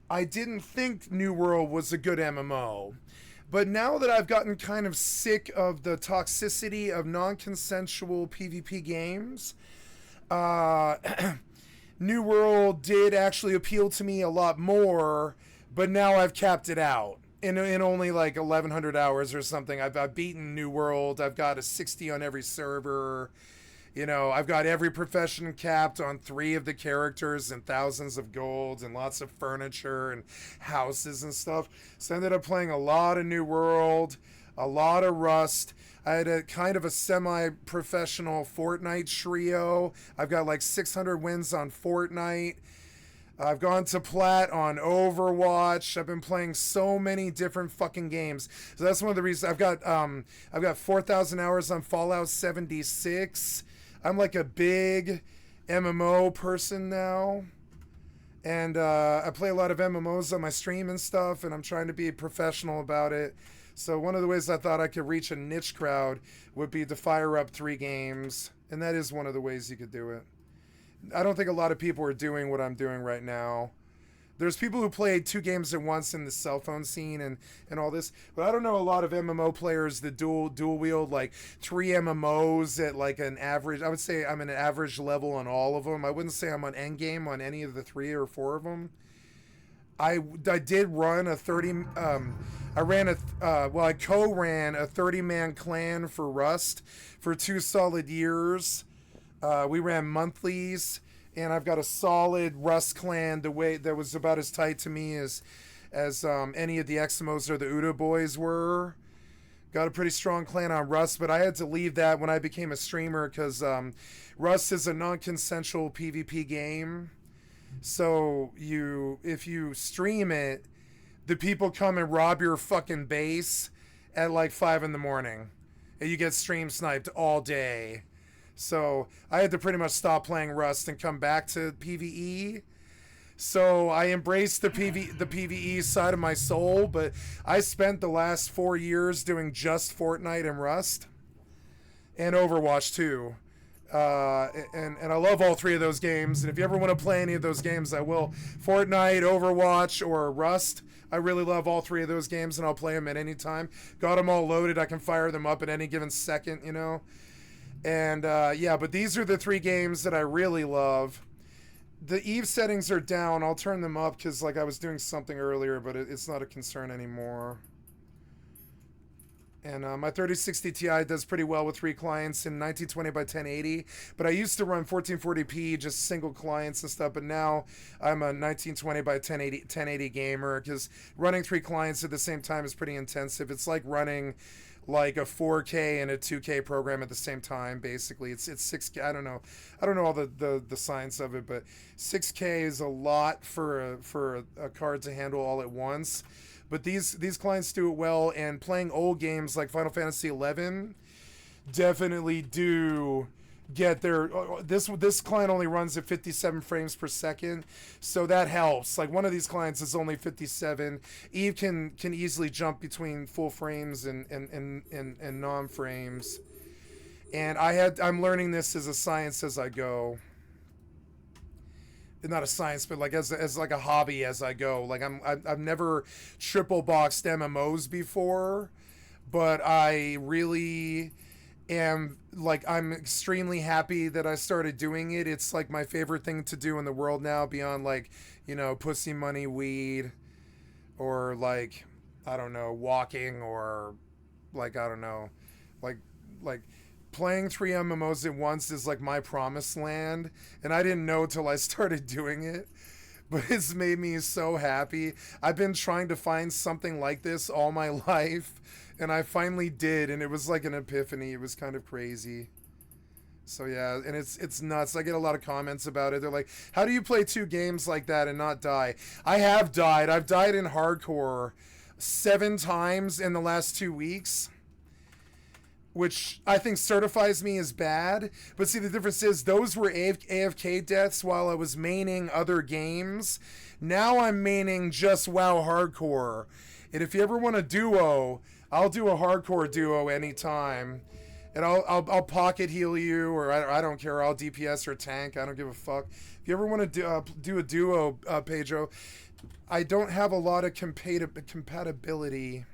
I didn't think New World was a good MMO. But now that I've gotten kind of sick of the toxicity of non-consensual PvP games, New World did actually appeal to me a lot more, but now I've capped it out. In only like 1,100 hours or something. I've beaten New World. I've got a 60 on every server. You know, I've got every profession capped on 3 of the characters and thousands of gold and lots of furniture and houses and stuff. So I ended up playing a lot of New World, a lot of Rust. I had a kind of a semi-professional Fortnite trio. I've got like 600 wins on Fortnite. I've gone to plat on Overwatch. I've been playing so many different fucking games. So that's one of the reasons I've got 4,000 hours on Fallout 76. I'm like a big MMO person now. And I play a lot of MMOs on my stream and stuff, and I'm trying to be professional about it. So one of the ways I thought I could reach a niche crowd would be to fire up 3 games. And that is one of the ways you could do it. I don't think a lot of people are doing what I'm doing right now. There's people who play 2 games at once in the cell phone scene and all this, but I don't know a lot of MMO players that dual wield like 3 MMOs at like an average. I would say I'm an average level on all of them. I wouldn't say I'm on endgame on any of the 3 or 4 of them. I did run a 30. I co-ran a 30-man clan for Rust for 2 solid years. We ran monthlies, and I've got a solid Rust clan that was about as tight to me as any of the Eximos or the Uda boys were. Got a pretty strong clan on Rust, but I had to leave that when I became a streamer because Rust is a non-consensual PvP game. So if you stream it, the people come and rob your fucking base at like 5 in the morning, and you get stream sniped all day. So I had to pretty much stop playing Rust and come back to PvE. So I embraced the PvE side of my soul, but I spent the last 4 years doing just Fortnite and Rust and Overwatch 2. And I love all 3 of those games. And if you ever want to play any of those games, I will. Fortnite, Overwatch, or Rust. I really love all 3 of those games, and I'll play them at any time. Got them all loaded. I can fire them up at any given second, you know. And but these are the 3 games that I really love. The EvE settings are down. I'll turn them up because like I was doing something earlier, but it's not a concern anymore. And my 3060 Ti does pretty well with 3 clients in 1920 by 1080. But I used to run 1440p, just single clients and stuff. But now I'm a 1920 by 1080 gamer because running 3 clients at the same time is pretty intensive. It's like running like a 4K and a 2K program at the same time. Basically, it's 6K. I don't know all the science of it, but 6K is a lot for a card to handle all at once. But these clients do it well, and playing old games like Final Fantasy XI definitely do get their. This client only runs at 57 frames per second, so that helps. Like one of these clients is only 57. EvE can easily jump between full frames and non frames, and I'm learning this as a science as I go. Not a science, but like as like a hobby as I go. Like I've never triple boxed MMOs before, but I really am like I'm extremely happy that I started doing it. It's like my favorite thing to do in the world now, beyond like, you know, pussy, money, weed, or like I don't know, walking, or like I don't know, like playing 3 MMOs at once is like my promised land, and I didn't know till I started doing it, but it's made me so happy. I've been trying to find something like this all my life, and I finally did, and it was like an epiphany. It was kind of crazy. So yeah, and it's nuts. I get a lot of comments about it. They're like, how do you play 2 games like that and not die? I have died. I've died in hardcore 7 times in the last 2 weeks, which I think certifies me as bad. But see, the difference is those were AFK deaths while I was maining other games. Now I'm maining just WoW hardcore. And if you ever want a duo, I'll do a hardcore duo anytime. And I'll pocket heal you, or I don't care. I'll DPS or tank. I don't give a fuck. If you ever want to do a duo, Pedro, I don't have a lot of compatibility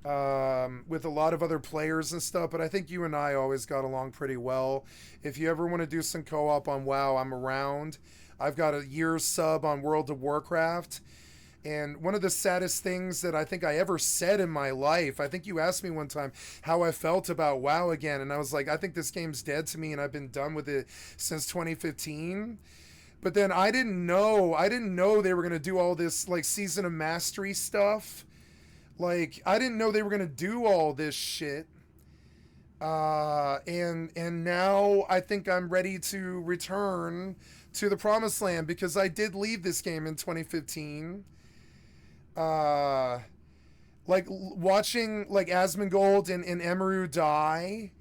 with a lot of other players and stuff, but I think you and I always got along pretty well. If you ever want to do some co-op on WoW, I'm around. I've got a year's sub on World of Warcraft, and one of the saddest things that I think I ever said in my life, I think you asked me one time how I felt about WoW again, and I was like, I think this game's dead to me, and I've been done with it since 2015. But then I didn't know they were going to do all this like Season of Mastery stuff. Like, I didn't know they were going to do all this shit. And now I think I'm ready to return to the promised land, because I did leave this game in 2015. Like watching like Asmongold and Emeru die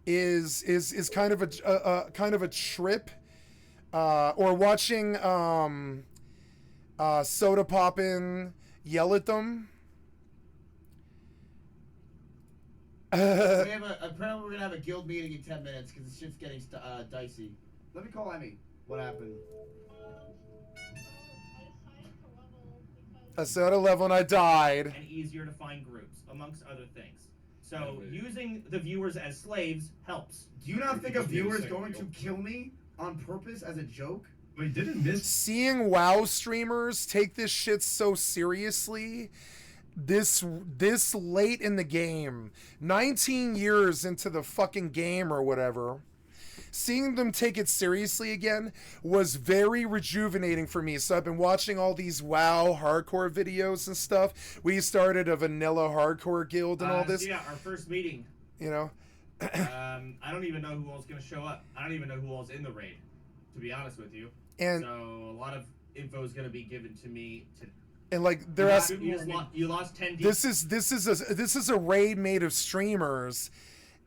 is kind of a kind of a trip. Or watching Soda Poppin yell at them. Apparently we're gonna have a guild meeting in 10 minutes because this shit's getting dicey. Let me call Emmy. What happened? I said at 11 I died. And easier to find groups, amongst other things. So using the viewers as slaves helps. Do you not think a viewer is going to kill me on purpose as a joke? Wait, didn't miss Seeing WoW streamers take this shit so seriously, this late in the game, 19 years into the fucking game or whatever, seeing them take it seriously again was very rejuvenating for me. So I've been watching all these WoW hardcore videos and stuff. We started a vanilla hardcore guild and all this. Yeah, our first meeting. You know? I don't even know who all's going to show up. I don't even know who all's in the raid, to be honest with you. And so a lot of info is going to be given to me to. And like they're asking, you lost 10 deep. This is a raid made of streamers,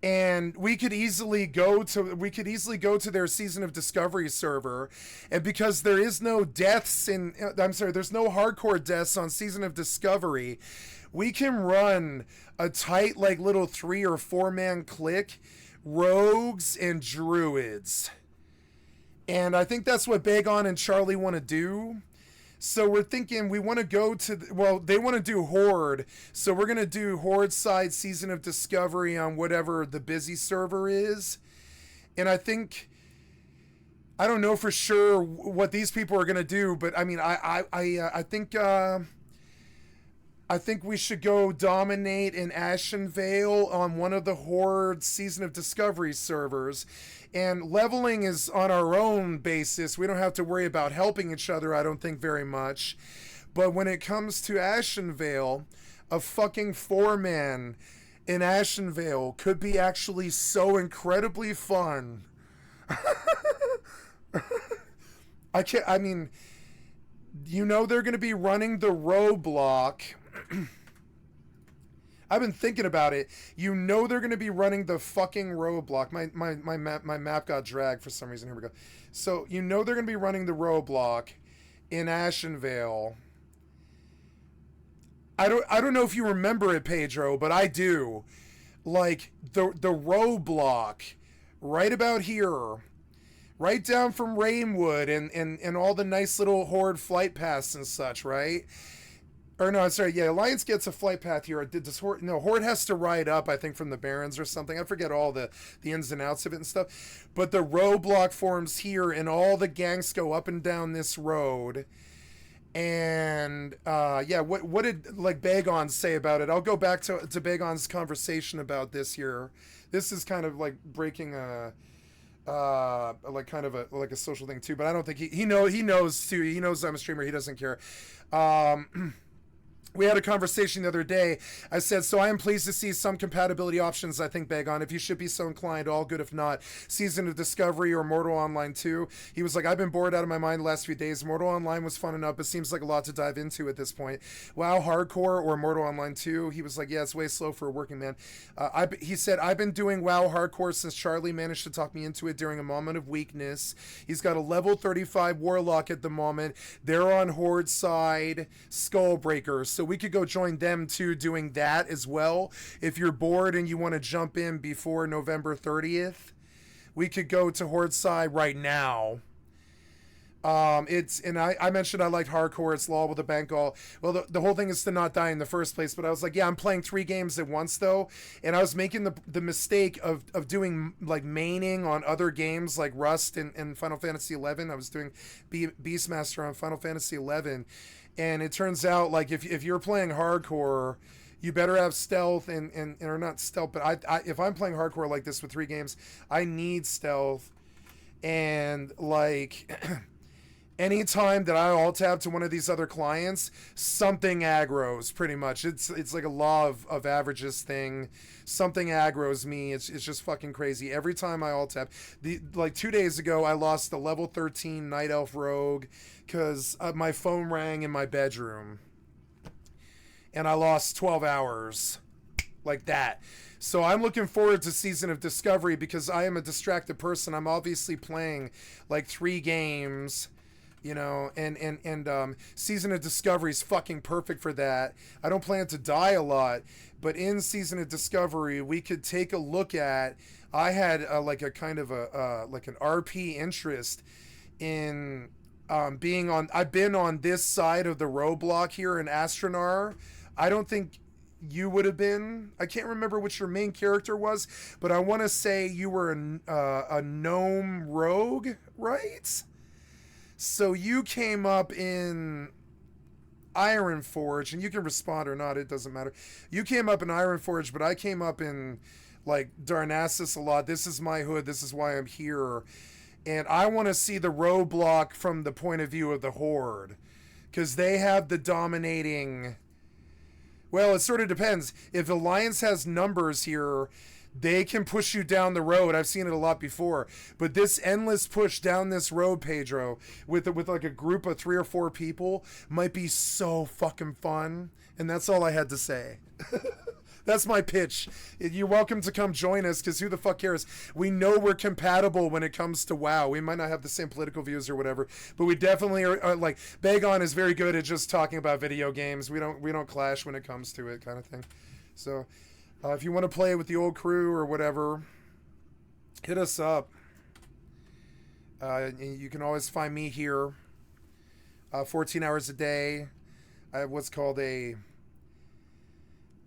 and we could easily go to their Season of Discovery server, and because there is no deaths in there's no hardcore deaths on Season of Discovery, we can run a tight like little 3 or 4 man clique, rogues and druids. And I think that's what Bagon and Charlie want to do. So we're thinking we want to go to, they want to do Horde. So we're going to do Horde side Season of Discovery on whatever the busy server is. And I think, I don't know for sure what these people are going to do, but I mean, I think we should go dominate in Ashenvale on one of the Horde Season of Discovery servers. And leveling is on our own basis. We don't have to worry about helping each other, I don't think, very much. But when it comes to Ashenvale, a fucking 4-man in Ashenvale could be actually so incredibly fun. I mean, you know they're going to be running the roadblock. I've been thinking about it. You know they're going to be running the fucking roadblock. My map got dragged for some reason. Here we go. So you know they're going to be running the roadblock in Ashenvale. I don't know if you remember it, Pedro, but I do. Like the roadblock right about here, right down from Rainwood and all the nice little Horde flight paths and such, right? Or no, I'm sorry, yeah, Alliance gets a flight path here. Does Horde, no, Horde has to ride up, I think, from the Barrens or something. I forget all the ins and outs of it and stuff. But the roadblock forms here, and all the gangs go up and down this road. And, yeah, what did, like, Bagon say about it? I'll go back to Bagon's conversation about this here. This is kind of, like, breaking a... like kind of a social thing too, but I don't think he knows too. He knows I'm a streamer. He doesn't care. We had a conversation the other day. I said, so I am pleased to see some compatibility options, I think, Bagon. If you should be so inclined, all good. If not, Season of Discovery or Mortal Online 2. He was like, I've been bored out of my mind the last few days. Mortal Online was fun enough, but seems like a lot to dive into at this point. WoW Hardcore or Mortal Online 2? He was like, yeah, it's way slow for a working man. He said, I've been doing WoW Hardcore since Charlie managed to talk me into it during a moment of weakness. He's got a level 35 Warlock at the moment. They're on Horde side, Skullbreaker. So we could go join them too, doing that as well. If you're bored and you want to jump in before November 30th, we could go to Horde side right now. I mentioned I liked hardcore. It's law with a bank all. Well, the whole thing is to not die in the first place. But I was like, yeah, I'm playing 3 games at once though, and I was making the mistake of doing like maining on other games like Rust and Final Fantasy 11. I was doing Beastmaster on Final Fantasy 11. And it turns out, like, if you're playing hardcore, you better have stealth or not stealth, but if I'm playing hardcore like this with 3 games, I need stealth. And, like, anytime that I alt tab to one of these other clients, something aggroes pretty much. It's like a law of averages thing. Something aggroes me. It's just fucking crazy. Every time I alt tab, like 2 days ago, I lost the level 13 Night Elf Rogue because my phone rang in my bedroom, and I lost 12 hours like that. So I'm looking forward to Season of Discovery because I am a distracted person. I'm obviously playing like 3 games, you know, and Season of Discovery is fucking perfect for that. I don't plan to die a lot, but in Season of Discovery, we could take a look at. I had like a kind of like an RP interest in being on. I've been on this side of the roadblock here in Astronar. I don't think you would have been. I can't remember what your main character was, but I want to say you were a gnome rogue, right? So you came up in Ironforge, and you can respond or not, it doesn't matter. You came up in Ironforge, but I came up in like Darnassus a lot. This is my hood, this is why I'm here. And I want to see the roadblock from the point of view of the Horde, because they have the dominating. Well, it sort of depends. If Alliance has numbers here, they can push you down the road. I've seen it a lot before. But this endless push down this road, Pedro, with like a group of 3 or 4 people, might be so fucking fun. And that's all I had to say. That's my pitch. You're welcome to come join us, because who the fuck cares? We know we're compatible when it comes to WoW. We might not have the same political views or whatever, but we definitely are like, Bagon is very good at just talking about video games. We don't clash when it comes to it, kind of thing. So if you want to play with the old crew or whatever, hit us up. You can always find me here 14 hours a day. I have what's called a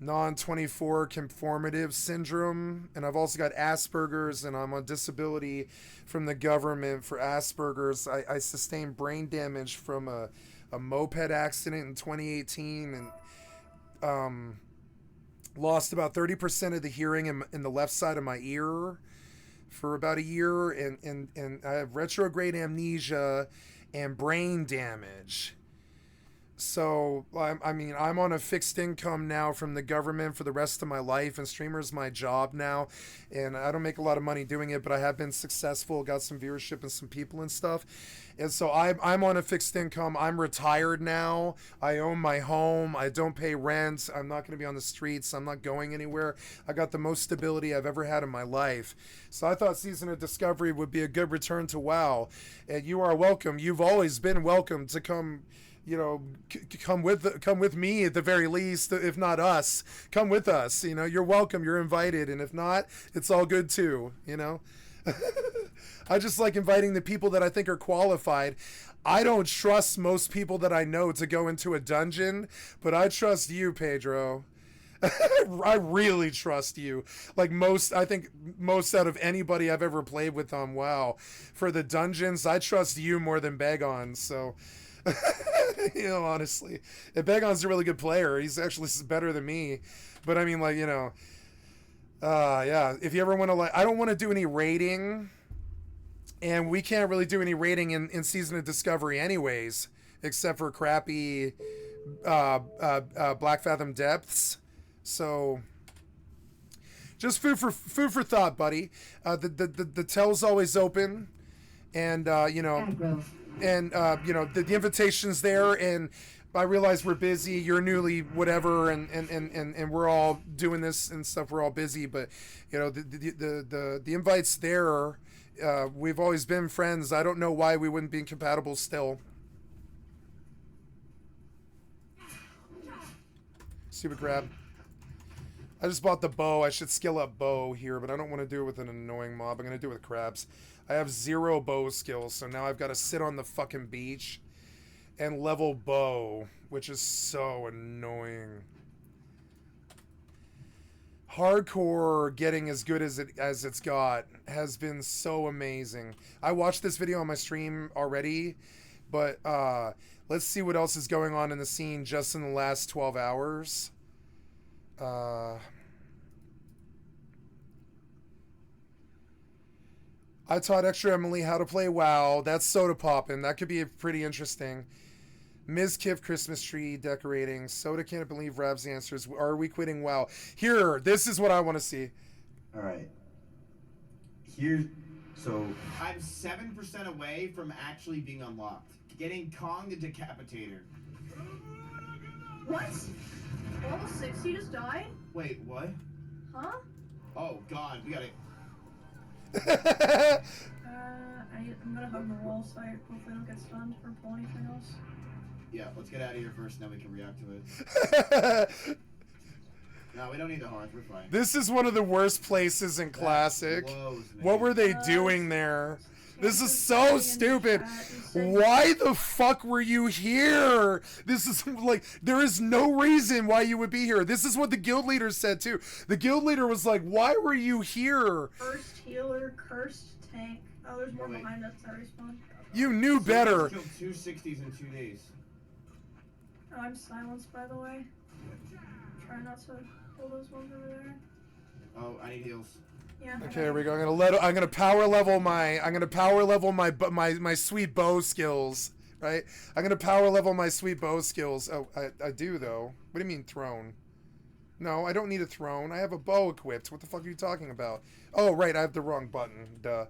non-24 conformative syndrome, and I've also got Asperger's, and I'm on disability from the government for Asperger's. I sustained brain damage from a moped accident in 2018, and lost about 30% of the hearing in the left side of my ear for about a year, and I have retrograde amnesia and brain damage. So, I mean, I'm on a fixed income now from the government for the rest of my life, and streamer's my job now, and I don't make a lot of money doing it, but I have been successful, got some viewership and some people and stuff, and so I'm on a fixed income. I'm retired now. I own my home. I don't pay rent. I'm not going to be on the streets. I'm not going anywhere. I got the most stability I've ever had in my life. So I thought Season of Discovery would be a good return to WoW, and you are welcome. You've always been welcome to come. You know, come with me at the very least. If not us, come with us. You know, you're welcome. You're invited, and if not, it's all good too. You know, I just like inviting the people that I think are qualified. I don't trust most people that I know to go into a dungeon, but I trust you, Pedro. I really trust you. Like I think most out of anybody I've ever played with on WoW. For the dungeons, I trust you more than Bagon. So. You know, honestly, and Bagon's a really good player. He's actually better than me, but I mean, like, you know, yeah, if you ever want to, like, I don't want to do any raiding, and we can't really do any raiding in Season of Discovery anyways, except for crappy Black Fathom Depths. So just food for thought, buddy. The tell's always open, and you know. And, you know, the invitation's there, and I realize we're busy, you're newly whatever, and we're all doing this and stuff, we're all busy, but, you know, the invite's there. We've always been friends. I don't know why we wouldn't be compatible still. Stupid crab. I just bought the bow. I should skill up bow here, but I don't want to do it with an annoying mob. I'm going to do it with crabs. I have 0 bow skills, so now I've got to sit on the fucking beach and level bow, which is so annoying. Hardcore getting as good as it's got has been so amazing. I watched this video on my stream already, but let's see what else is going on in the scene just in the last 12 hours. I taught extra Emily how to play WoW. That's soda poppin'. That could be pretty interesting. Ms. Kiff Christmas tree decorating. Soda can't believe Rav's answers. Are we quitting WoW? Here, this is what I want to see. All right. Here's so I'm 7% away from actually being unlocked. Getting Kong the Decapitator. What? Level 60 just died? Wait, what? Huh? Oh God, we gotta. I'm gonna hug the wall so I hopefully don't get stunned or pull anything else. Yeah, let's get out of here first, and then we can react to it. No, we don't need the hearth. We're fine. This is one of the worst places in Classic. Blows, What were they doing there? This is so stupid. Why the fuck were you here? This is like, there is no reason why you would be here. This is what the guild leader said too. The guild leader was like, why were you here? Cursed healer, cursed tank. Oh, there's more wait. behind us that respawn. You knew better. Killed 2 60s in 2 days. Oh, I'm silenced by the way. Try not to pull those ones over there. Oh, I need heals. Yeah. Okay, here we go. I'm gonna power level my sweet bow skills. Right? I'm gonna power level my sweet bow skills. Oh, I do though. What do you mean throne? No, I don't need a throne. I have a bow equipped. What the fuck are you talking about? Oh, right, I have the wrong button. Duh.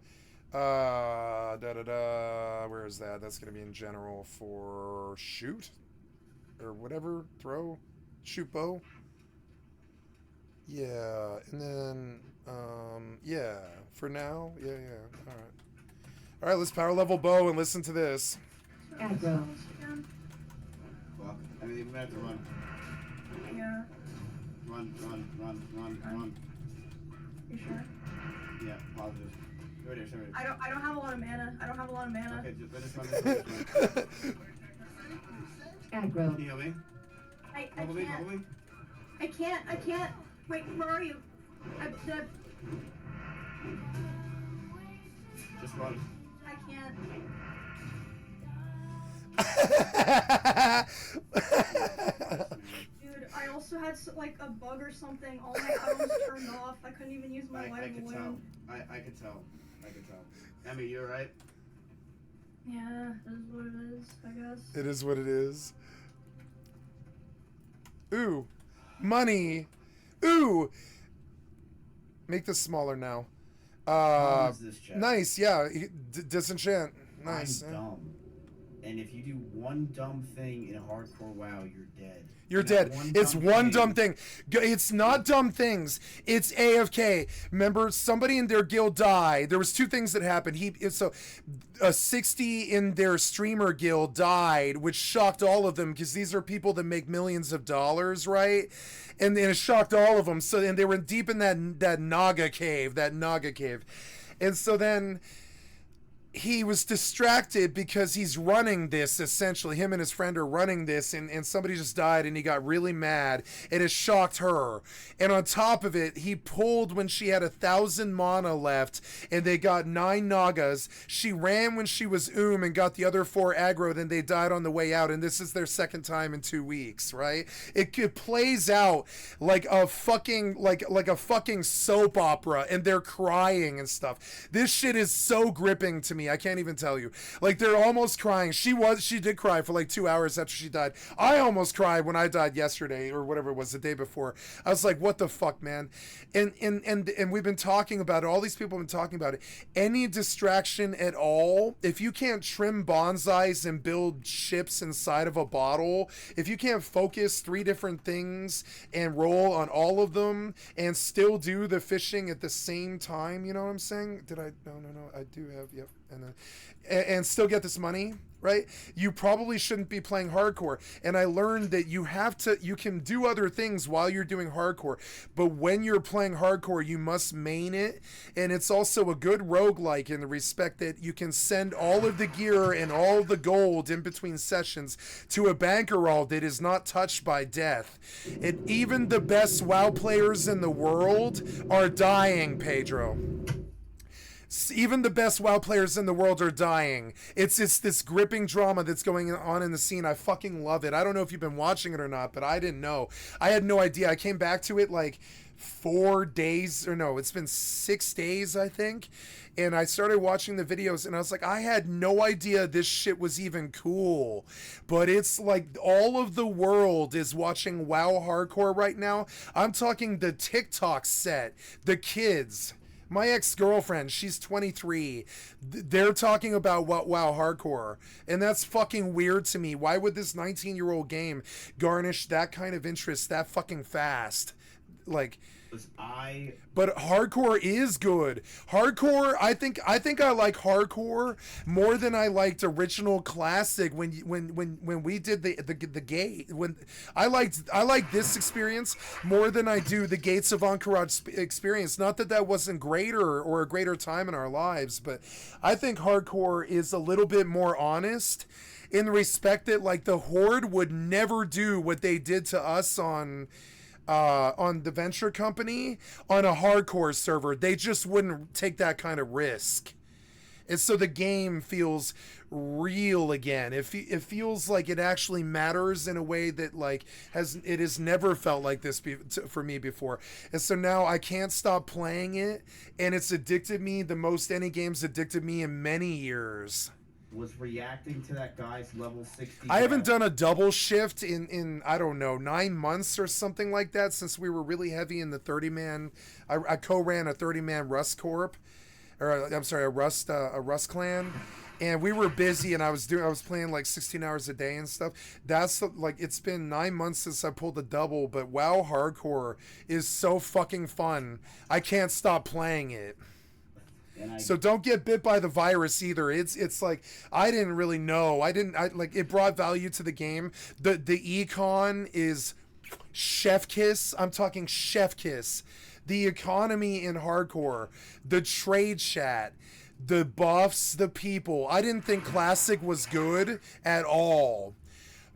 Where is that? That's gonna be in general for shoot or whatever. Throw, shoot bow. Yeah, and then yeah. For now, yeah. All right, let's power level bow and listen to this. Aggro. Fuck. I mean, we have to run. Yeah. Run. You sure? Yeah, positive. Right here. I don't have a lot of mana. Okay, just let us run this. Aggro. Can you heal me? I Help me. can't. I can't. Wait, where are you? Just run. I can't. Dude, I also had like a bug or something. All my items turned off. I couldn't even use my I light could balloon. tell. I could tell. Emmy, you alright? Yeah, it is what it is, I guess. It is what it is. Ooh, money. Ooh. Make this smaller now. Pause this chat. Nice, yeah. Disenchant. Nice. I'm dumb. And if you do one dumb thing in hardcore WoW, you're dead. You're And dead. that It's one dumb thing. It's not dumb things. It's AFK. Remember, somebody in their guild died. There was 2 things that happened. A 60 in their streamer guild died, which shocked all of them because these are people that make millions of dollars, right? And it shocked all of them. And they were deep in that Naga cave. And so then he was distracted because he's running this, essentially. Him and his friend are running this, and somebody just died, and he got really mad, and it shocked her. And on top of it, he pulled when she had 1,000 mana left, and they got 9 Nagas. She ran when she was and got the other 4 aggroed, and they died on the way out, and this is their second time in 2 weeks, right? It plays out like a fucking a fucking soap opera, and they're crying and stuff. This shit is so gripping to me. I can't even tell you. Like, they're almost crying. She did cry for like 2 hours after she died. I almost cried when I died yesterday or whatever it was, the day before. I was like, what the fuck, man? And we've been talking about it. All these people have been talking about it. Any distraction at all, if you can't trim bonsais and build ships inside of a bottle, if you can't focus 3 different things and roll on all of them and still do the fishing at the same time, you know what I'm saying? No, I do have, yep. And still get this money, right? You probably shouldn't be playing hardcore. And I learned that you can do other things while you're doing hardcore, but when you're playing hardcore, you must main it. And it's also a good roguelike in the respect that you can send all of the gear and all the gold in between sessions to a bankroll that is not touched by death. And even the best WoW players in the world are dying, Pedro. Even the best WoW players in the world are dying. It's this gripping drama that's going on in the scene. I fucking love it. I don't know if you've been watching it or not, but I didn't know. I had no idea. I came back to it like 4 days, or no, it's been 6 days, I think. And I started watching the videos and I was like, I had no idea this shit was even cool. But it's like all of the world is watching WoW Hardcore right now. I'm talking the TikTok set, the kids. My ex-girlfriend, she's 23. They're talking about WoW Hardcore. And that's fucking weird to me. Why would this 19-year-old game garnish that kind of interest that fucking fast? Like... But hardcore is good. Hardcore, I think I like hardcore more than I liked original classic when we did the gate. When I like this experience more than I do the Gates of Encourage experience. Not that wasn't greater or a greater time in our lives, but I think hardcore is a little bit more honest in the respect that like the Horde would never do what they did to us on the Venture Company on a hardcore server. They just wouldn't take that kind of risk. And so the game feels real again. It feels like it actually matters in a way that like it has never felt like this for me before. And so now I can't stop playing it, and it's addicted me the most any game's addicted me in many years. Was reacting to that guy's level 60. I haven't done a double shift in I don't know, 9 months or something like that, since we were really heavy in the 30-man. I co-ran a 30-man Rust Corp, or I'm sorry, a Rust clan, and we were busy, and I was playing like 16 hours a day and stuff. That's like, it's been 9 months since I pulled a double, but WoW Hardcore is so fucking fun. I can't stop playing it. So don't get bit by the virus either. It's like, I didn't really know. It brought value to the game. The econ is chef kiss. I'm talking chef kiss. The economy in hardcore, the trade chat, the buffs, the people. I didn't think classic was good at all.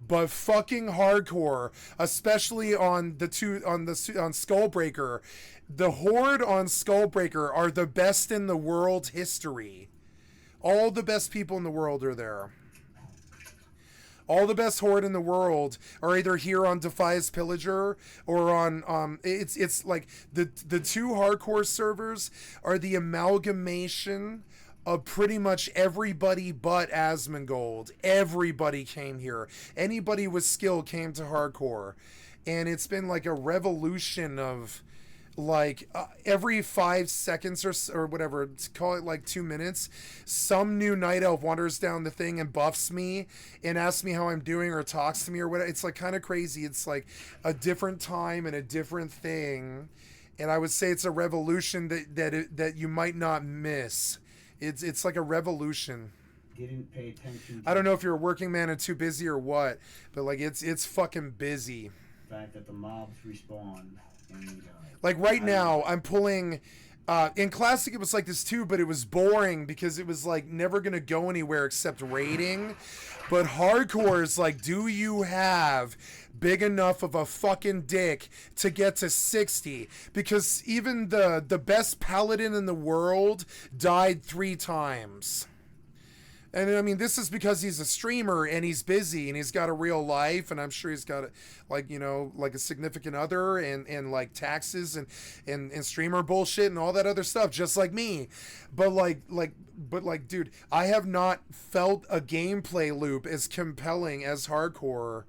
But fucking hardcore, especially on Skullbreaker, the Horde on Skullbreaker are the best in the world history. All the best people in the world are there. All the best Horde in the world are either here on Defias Pillager or on it's like the two hardcore servers are the amalgamation of pretty much everybody but Asmongold. Everybody came here. Anybody with skill came to hardcore. And it's been like a revolution of like every 5 seconds or whatever, call it like 2 minutes, some new night elf wanders down the thing and buffs me and asks me how I'm doing or talks to me or whatever. It's like kind of crazy. It's like a different time and a different thing. And I would say it's a revolution that you might not miss. It's like a revolution. Didn't pay attention. I don't know if you're a working man and too busy or what, but like it's fucking busy. The fact that the mobs respawn and like right now I'm pulling in classic it was like this too, but it was boring because it was like never gonna go anywhere except raiding. But hardcore is like, do you have big enough of a fucking dick to get to 60? Because even the best paladin in the world died 3 times. And I mean, this is because he's a streamer and he's busy and he's got a real life, and I'm sure he's got like, you know, like a significant other and like taxes and streamer bullshit and all that other stuff, just like me. But like, dude, I have not felt a gameplay loop as compelling as hardcore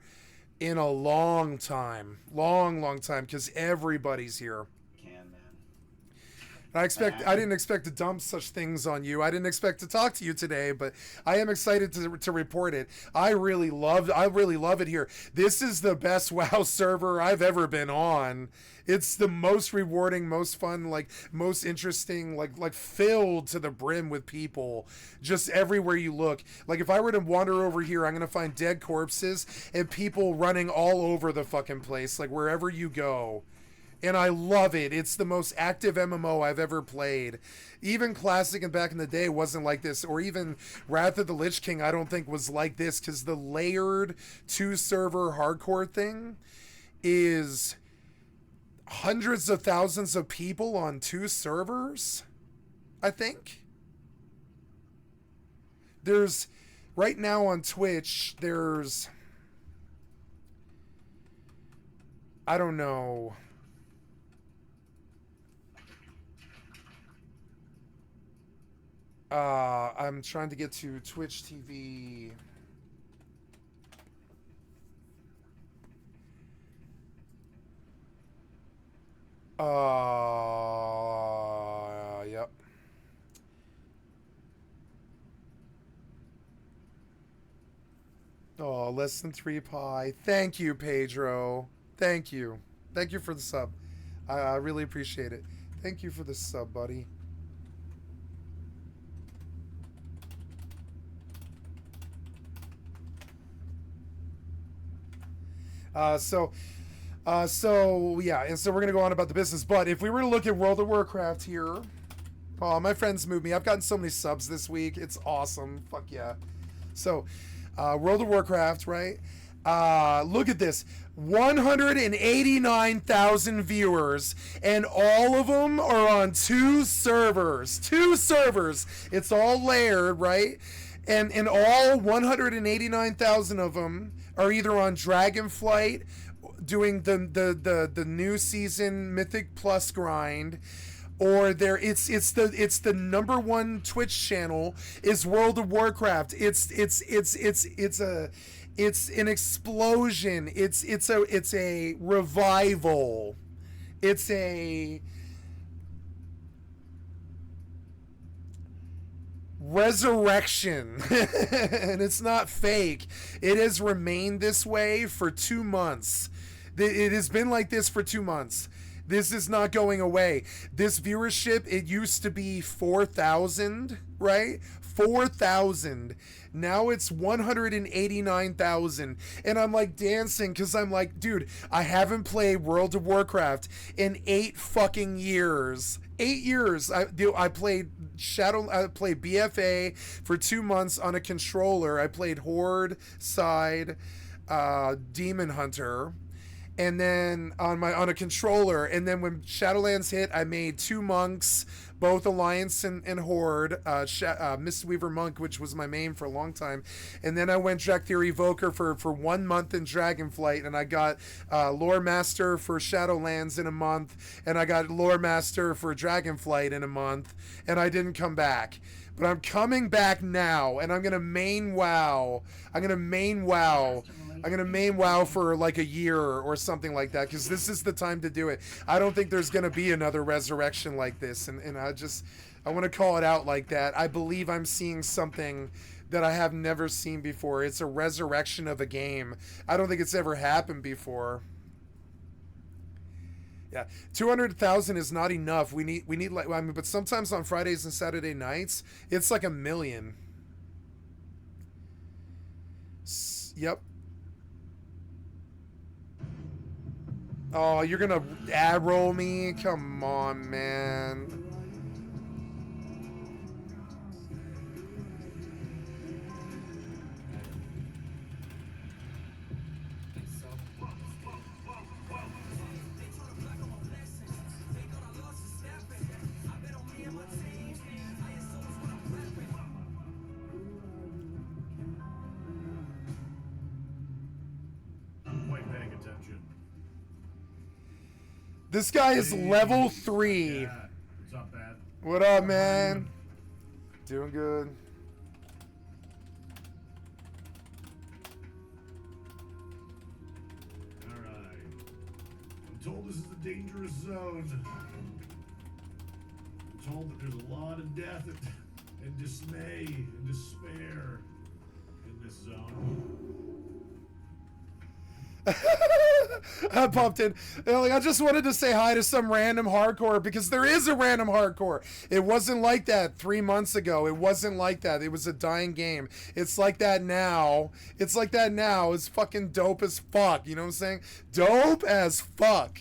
in a long time, long time, because everybody's here. I didn't expect to dump such things on you. I didn't expect to talk to you today, but I am excited to report it. I really love it here. This is the best WoW server I've ever been on. It's the most rewarding, most fun, like most interesting, like filled to the brim with people just everywhere you look. Like if I were to wander over here, I'm going to find dead corpses and people running all over the fucking place, like wherever you go. And I love it. It's the most active MMO I've ever played. Even Classic and back in the day wasn't like this. Or even Wrath of the Lich King I don't think was like this. Because the layered 2-server hardcore thing is hundreds of thousands of people on 2 servers, I think. There's, right now on Twitch, there's, I don't know, I'm trying to get to Twitch TV. Yep. Oh, less than 3 pi. Thank you, Pedro. Thank you. Thank you for the sub. I really appreciate it. Thank you for the sub, buddy. So yeah, and so we're gonna go on about the business. But if we were to look at World of Warcraft here, oh, my friends moved me. I've gotten so many subs this week. It's awesome. Fuck yeah. So, World of Warcraft, right? Look at this. 189,000 viewers, and all of them are on 2 servers. 2 servers. It's all layered, right? And all 189,000 of them are either on Dragonflight, doing the new season Mythic Plus grind, or it's the number 1 Twitch channel is World of Warcraft. It's an explosion. It's a revival. It's a resurrection. And it's not fake. It has remained this way for 2 months. It has been like this for 2 months. This is not going away. This viewership, it used to be 4,000, right? 4,000. Now it's 189,000. And I'm like dancing because I'm like, dude, I haven't played World of Warcraft in 8 fucking years. 8 years. I played BFA for 2 months on a controller. I played Horde side, Demon Hunter, and then on a controller. And then when Shadowlands hit, I made 2 monks, both Alliance and Horde, Mistweaver Monk, which was my main for a long time. And then I went Drakthir Evoker for 1 month in Dragonflight, and I got Lore Master for Shadowlands in a month, and I got Lore Master for Dragonflight in a month, and I didn't come back. But I'm coming back now, and I'm going to main WoW. I'm going to main WoW for like a year or something like that, because this is the time to do it. I don't think there's going to be another resurrection like this, and I want to call it out like that. I believe I'm seeing something that I have never seen before. It's a resurrection of a game. I don't think it's ever happened before. Yeah, 200,000 is not enough. We need like, I mean, but sometimes on Fridays and Saturday nights, it's like 1 million. Yep. Oh, you're gonna ad roll me? Come on, man. This guy is level 3. Yeah, what's up, Pat? What up, man? Doing good. Alright. I'm told this is a dangerous zone. I'm told that there's a lot of death and dismay and despair in this zone. I popped in. Like, I just wanted to say hi to some random hardcore, because there is a random hardcore. It wasn't like that 3 months ago. It wasn't like that. It was a dying game. It's like that now. It's like that now. It's fucking dope as fuck. You know what I'm saying? Dope as fuck.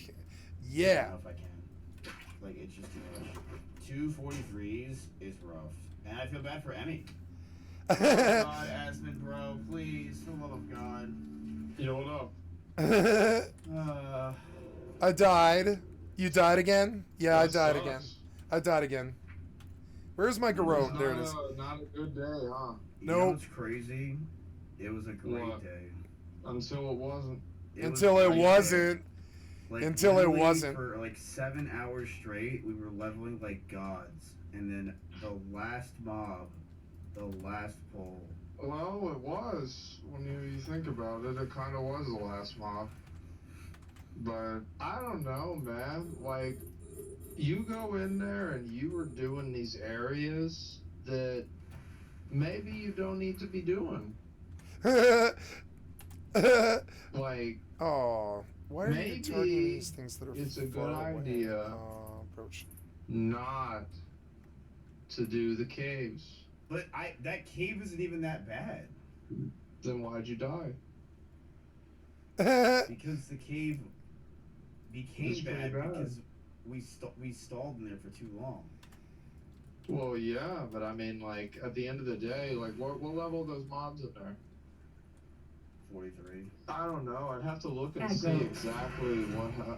Yeah. I don't know if I can. Like, it's just too much. 243s is rough. And I feel bad for Emmy. Oh God, Asmund, bro, please, for the love of God. Yo, what up? I died. You died again? Yeah, I That died sucks. again. I died again. Where's my garrote? There it is. Not a good day, huh? You know Nope. what's crazy? It was a great What? day. Until it wasn't. Until it wasn't. Like, Until it literally wasn't. For like 7 hours straight, we were leveling like gods. and then the last mob, the last pull. Well, it was. When you think about it, it kind of was the last mob. But I don't know, man. Like, you go in there and you were doing these areas that maybe you don't need to be doing. Like, Oh, why are you maybe targeting these things that are it's a far good away? idea Approach. not to do the caves. But that cave isn't even that bad. Then why'd you die? Because the cave became It's pretty bad bad. because we stalled in there for too long. Well, yeah, but I mean, like, at the end of the day, like, what level are those mobs in there? 43. I don't know. I'd have to look and see exactly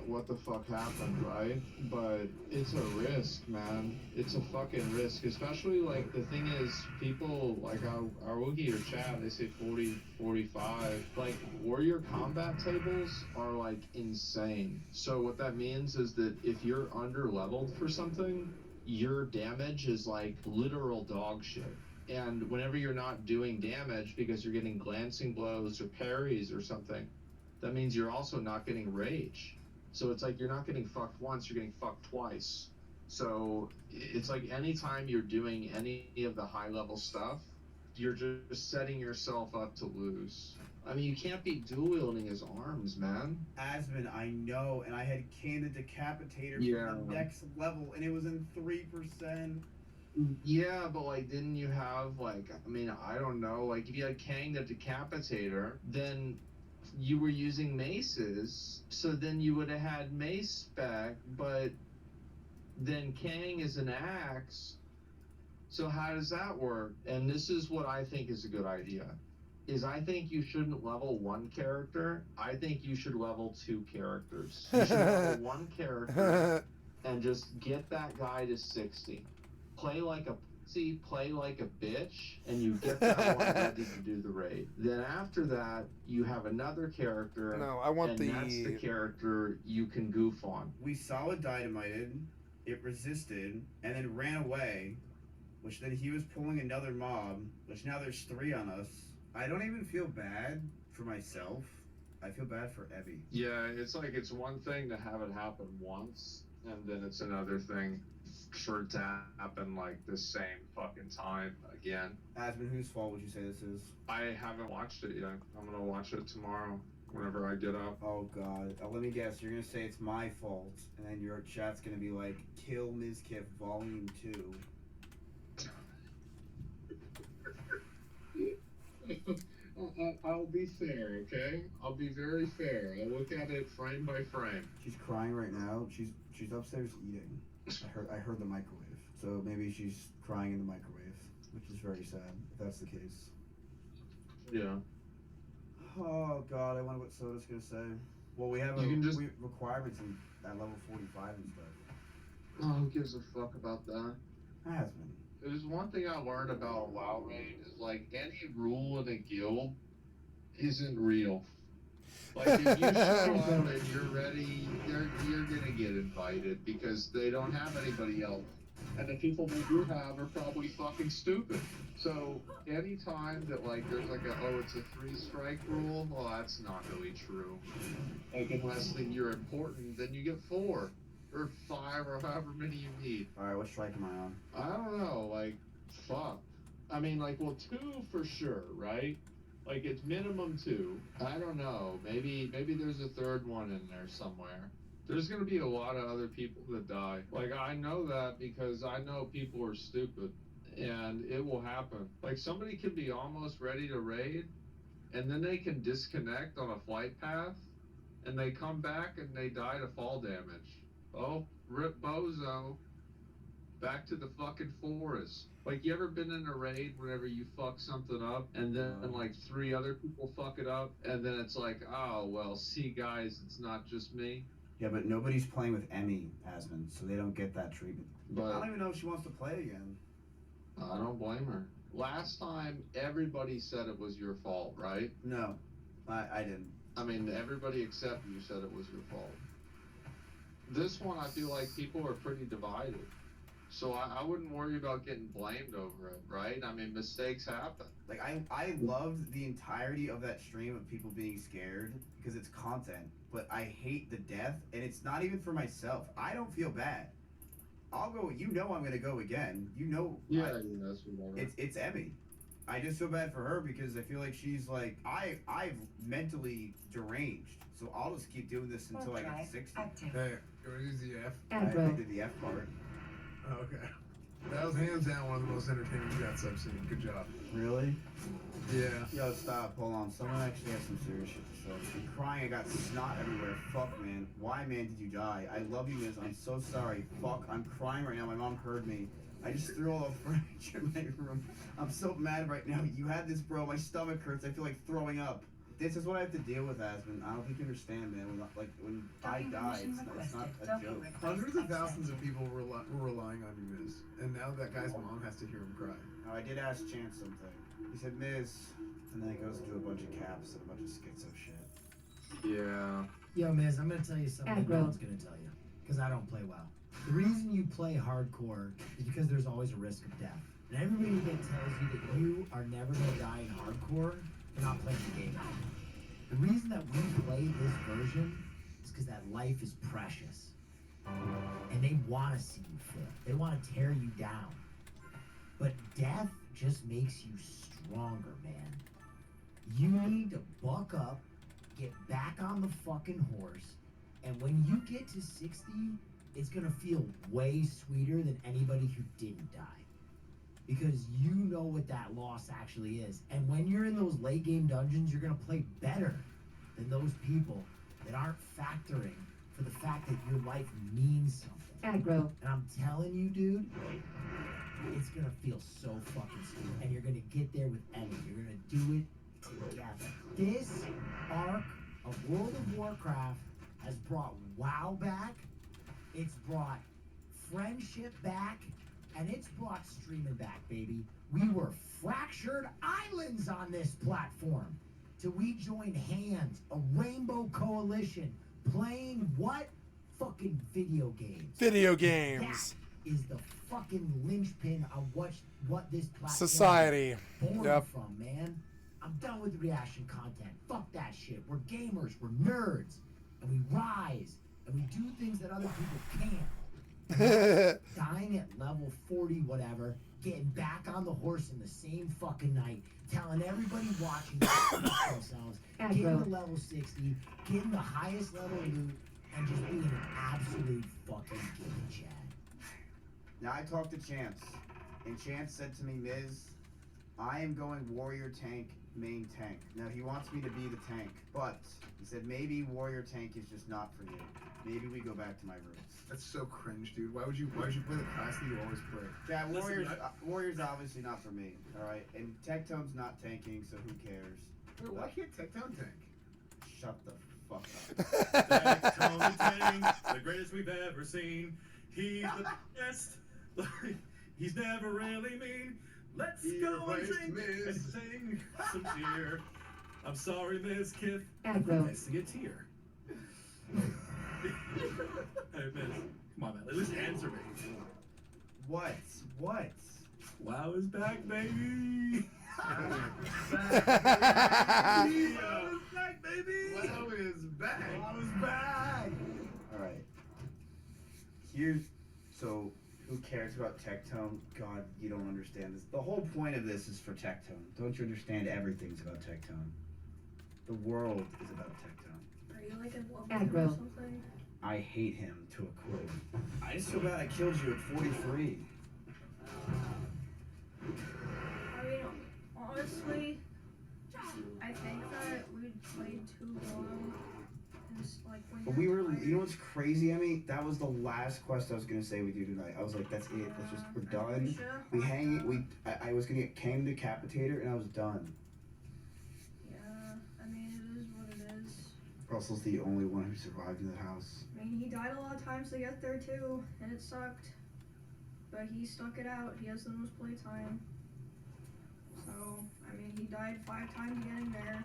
what the fuck happened, right? But it's a risk, man. It's a fucking risk. Especially, like, the thing is, people, like, our Woogie or chat, they say 40, 45. Like, warrior combat tables are, like, insane. So what that means is that if you're under-leveled for something, your damage is, like, literal dog shit. And whenever you're not doing damage because you're getting glancing blows or parries or something, that means you're also not getting rage. So it's like you're not getting fucked once, you're getting fucked twice. So it's like anytime you're doing any of the high level stuff, you're just setting yourself up to lose. I mean, you can't be dual wielding his arms, man. Asmon, I know, and I had canned the decapitator Yeah. for the next level, and it was in 3%. Yeah, but like, didn't you have like, I mean, I don't know, like if you had Kang the Decapitator, then you were using maces, so then you would have had mace spec, but then Kang is an axe, so how does that work? And this is what I think is a good idea, is I think you shouldn't level one character, I think you should level two characters. You should level one character and just get that guy to 60. Play like a pussy, play like a bitch, and you get that one ready to do the raid. Then after that, you have another character, No, I want and that's the character you can goof on. We solid dynamited, it resisted, and then ran away, which then he was pulling another mob, which now there's 3 on us. I don't even feel bad for myself. I feel bad for EvE. Yeah, it's like it's one thing to have it happen once, and then it's another thing for it to happen like the same fucking time again. Asmon, whose fault would you say this is? I haven't watched it yet. I'm gonna watch it tomorrow whenever I get up. Oh god. Let me guess, you're gonna say it's my fault, and then your chat's gonna be like, Kill Mizkif Volume 2. I'll be fair, okay? I'll be very fair. I'll look at it frame by frame. She's crying right now. She's upstairs eating. I heard the microwave. So maybe she's crying in the microwave, which is very sad if that's the case. Yeah. Oh god, I wonder what Soda's gonna say. Well, we have requirements at level 45 and stuff. Oh, who gives a fuck about that? Asmon. There's one thing I learned about WoW raid is like any rule in a guild isn't real. Like if you show up and you're ready, you're gonna get invited because they don't have anybody else. And the people they do have are probably fucking stupid. So anytime that like there's like it's a 3-strike rule, well that's not really true. Like unless then you're important, then you get 4 or 5 or however many you need. Alright, what strike am I on? I don't know, like fuck. I mean like 2 for sure, right? Like it's minimum 2. I don't know. Maybe there's a 3rd one in there somewhere. There's gonna be a lot of other people that die. Like I know that because I know people are stupid, and it will happen. Like somebody can be almost ready to raid, and then they can disconnect on a flight path, and they come back and they die to fall damage. Oh, rip bozo. Back to the fucking forest. Like, you ever been in a raid whenever you fuck something up, and then like 3 other people fuck it up, and then it's like, oh, well, see guys, it's not just me. Yeah, but nobody's playing with Emmy, Asmon, so they don't get that treatment. But I don't even know if she wants to play again. I don't blame her. Last time, everybody said it was your fault, right? No, I didn't. I mean, everybody except you said it was your fault. This one, I feel like people are pretty divided. So I wouldn't worry about getting blamed over it, right? I mean, mistakes happen. Like I loved the entirety of that stream of people being scared because it's content, but I hate the death, and it's not even for myself. I don't feel bad. I'll go. You know I'm gonna go again. You know. Yeah, that's whatever. It's Emmy. I just feel bad for her because I feel like she's like I've mentally deranged. So I'll just keep doing this until I get to 60. Hey, you want to use the F? I did the F part. Oh, okay. That was hands down one of the most entertaining deaths I've seen. Good job. Really? Yeah. Yo, stop. Hold on. Someone actually has some serious shit to say. I'm crying. I got snot everywhere. Fuck, man. Why, man, did you die? I love you, Miz. I'm so sorry. Fuck. I'm crying right now. My mom heard me. I just threw all the furniture in my room. I'm so mad right now. You had this, bro. My stomach hurts. I feel like throwing up. This is what I have to deal with, Aspen. I don't think you understand, man. When I die, it's not a joke. Hundreds of thousands of people were relying on you, Miz. And now that guy's mom has to hear him cry. Now, I did ask Chance something. He said, Miz. And then he goes into a bunch of caps and a bunch of schizo shit. Yeah. Yo, Miz, I'm gonna tell you something no one's gonna tell you. Because I don't play WoW. The reason you play hardcore is because there's always a risk of death. And everybody that tells you that you are never gonna die in hardcore, they're not playing the game out. The reason that we play this version is because that life is precious. And they want to see you fail. They want to tear you down. But death just makes you stronger, man. You need to buck up, get back on the fucking horse, and when you get to 60, it's gonna feel way sweeter than anybody who didn't die. Because you know what that loss actually is. And when you're in those late game dungeons, you're gonna play better than those people that aren't factoring for the fact that your life means something. Aggro. And I'm telling you, dude, it's gonna feel so fucking sweet. And you're gonna get there with Emmy. You're gonna do it together. This arc of World of Warcraft has brought WoW back. It's brought friendship back. And it's brought streaming back, baby. We were fractured islands on this platform. Till we joined hands, a rainbow coalition, playing what? Fucking video games. Video games. That is the fucking linchpin of what this platform Society. is born Yep. from, man. I'm done with the reaction content. Fuck that shit. We're gamers, we're nerds, and we rise, and we do things that other people can't. Dying at level 40, whatever, getting back on the horse in the same fucking night, telling everybody watching to fuck themselves, getting to level 60, getting the highest level loot, and just being an absolute fucking kid, Chad. Now I talked to Chance, and Chance said to me, Miz, I am going warrior tank, main tank. Now he wants me to be the tank, but he said maybe warrior tank is just not for you. Maybe we go back to my roots. That's so cringe, dude. Why would you play the class that you always play? Yeah, warrior's obviously not for me. All right, and Tectone's not tanking, so who cares? Wait, why can't Tectone tank? Shut the fuck up. Tectone tank, the greatest we've ever seen. He's the best. He's never really mean. Let's go and drink and sing some cheer. I'm sorry, Miss Kith. Nice to get here. Hey, Miss, come on, man. At least answer me. What? What? WoW is back, baby. WoW is back, baby. WoW is back. WoW is back. All right. So who cares about Tectone? God, you don't understand this. The whole point of this is for Tectone. Don't you understand? Everything's about Tectone. The world is about Tectone. Are you like in love or something? I hate him to a quilt. I just feel bad I killed you at 43. I mean, honestly, I think that we played too long. Like, But we were, you know what's crazy, Emmy? That was the last quest I was gonna say we do tonight. I was like, that's it. That's just, we're done. We hang. I was gonna get Cam Decapitator, and I was done. Yeah, I mean, it is what it is. Russell's the only one who survived in the house. I mean, he died a lot of times to get there too, and it sucked. But he stuck it out. He has the most playtime. So, I mean, he died 5 times getting there.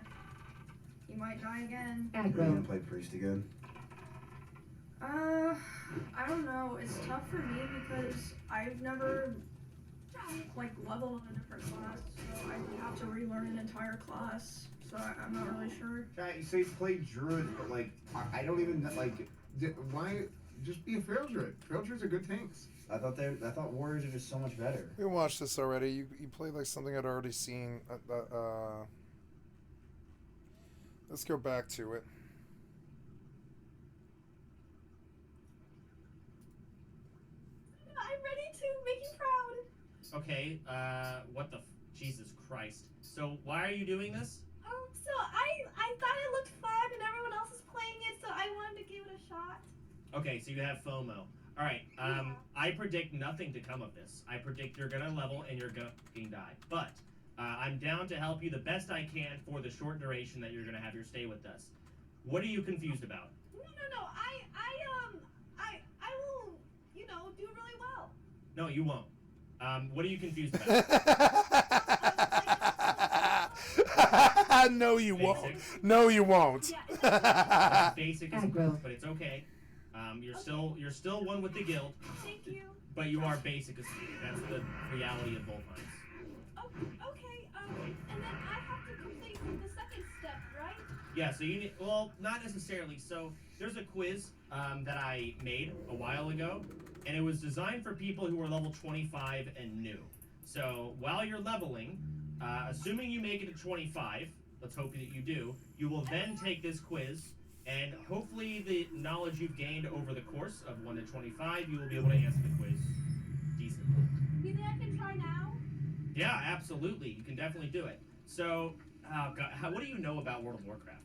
He might die again. Are you gonna play Priest again? I don't know. It's tough for me because I've never like leveled on a different class, so I would have to relearn an entire class. So I'm not really sure. Right, so you played druid, but like I don't even like. Why just be a feral druid? Feral druids are good tanks. I thought warriors are just so much better. We watched this already. You played like something I'd already seen. Let's go back to it. I'm ready to make you proud. Okay, what the Jesus Christ. So why are you doing this? So I thought it looked fun and everyone else is playing it, so I wanted to give it a shot. Okay, so you have FOMO. Alright, I predict nothing to come of this. I predict you're gonna level and you're gonna die. But, I'm down to help you the best I can for the short duration that you're gonna have your stay with us. What are you confused about? No. I will, do really well. No, you won't. What are you confused about? No, you Basic. won't. No, you won't. Basic is, but it's okay. You're still one with the guild. Thank you. But you are basic as that's the reality of both lines. Oh, okay. And then I have to complete the second step, right? Yeah, so you need, well, not necessarily. So there's a quiz that I made a while ago, and it was designed for people who are level 25 and new. So while you're leveling, assuming you make it to 25, let's hope that you do, you will then take this quiz, and hopefully the knowledge you've gained over the course of 1 to 25, you will be able to answer the quiz decently. You think I can try now? Yeah, absolutely. You can definitely do it. So, oh God, what do you know about World of Warcraft?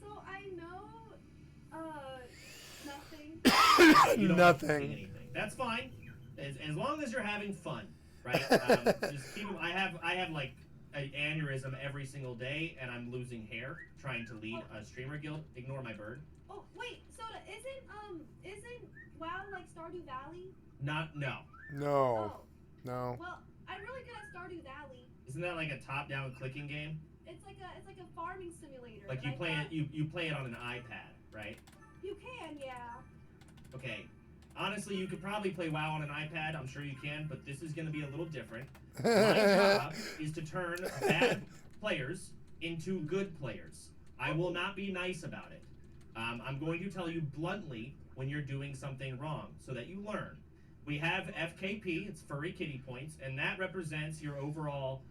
So I know, nothing. You don't Nothing. think anything. That's fine, as long as you're having fun, right? Just keep. I have like an aneurysm every single day, and I'm losing hair trying to lead a streamer guild. Ignore my bird. Oh wait, Soda, isn't WoW like Stardew Valley? No. No. Oh. No. Well, I'm really good at Stardew Valley. Isn't that like a top-down clicking game? It's like a farming simulator. Like you play it, you play it on an iPad, right? You can, yeah. Okay. Honestly, you could probably play WoW on an iPad. I'm sure you can, but this is going to be a little different. My job is to turn bad players into good players. I will not be nice about it. I'm going to tell you bluntly when you're doing something wrong so that you learn. We have FKP, it's furry kitty points, and that represents your overall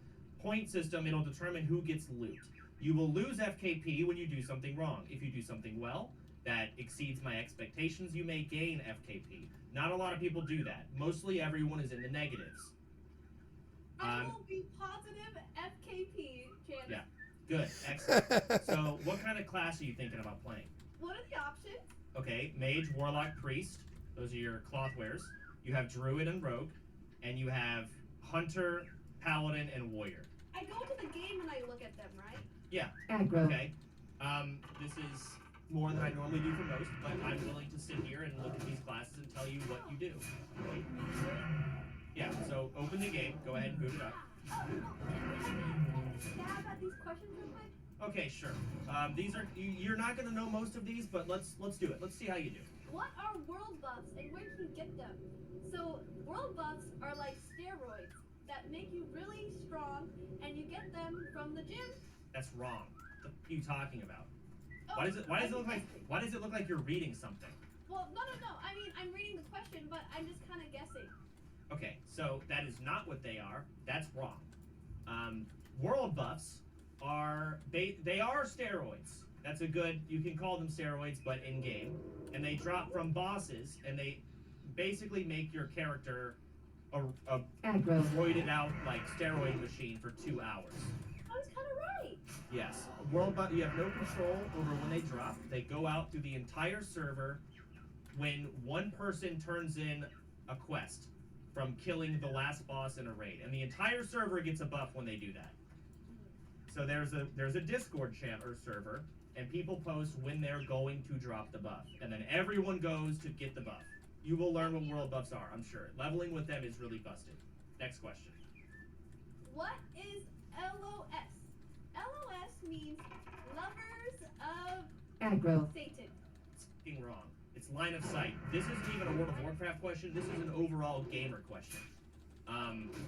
point system. It'll determine who gets loot. You will lose FKP when you do something wrong. If you do something well, that exceeds my expectations, you may gain FKP. Not a lot of people do that. Mostly everyone is in the negatives. I will be positive FKP, Janice. Yeah, good, excellent. So what kind of class are you thinking about playing? What are the options? Okay, Mage, Warlock, Priest. Those are your cloth wares. You have Druid and Rogue. And you have Hunter, Paladin, and Warrior. I go to the game and I look at them, right? Yeah. Aggro. Okay. This is more than I normally do for most, but I'm willing to sit here and look at these classes and tell you what you do. Yeah, so open the game. Go ahead and boot it up. Stab at these questions real quick? Okay, sure. These are you're not gonna know most of these, but let's do it. Let's see how you do. What are world buffs and where can you get them? So world buffs are like steroids that make you really strong, and you get them from the gym. That's wrong. What are you talking about? Oh, Why does it look like you're reading something? Well, no. I mean, I'm reading the question, but I'm just kind of guessing. Okay, so that is not what they are. That's wrong. World buffs are they are steroids. That's a good, you can call them steroids, but in game, and they drop from bosses, and they basically make your character a roided out like steroid machine for 2 hours. I was kind of right. Yes, world buff. You have no control over when they drop. They go out through the entire server when one person turns in a quest from killing the last boss in a raid, and the entire server gets a buff when they do that. So there's a Discord channel or server, and people post when they're going to drop the buff, and then everyone goes to get the buff. You will learn what world buffs are, I'm sure. Leveling with them is really busted. Next question. What is LOS? LOS means lovers of Aggro. Satan. f***ing wrong. It's line of sight. This isn't even a World of Warcraft question. This is an overall gamer question.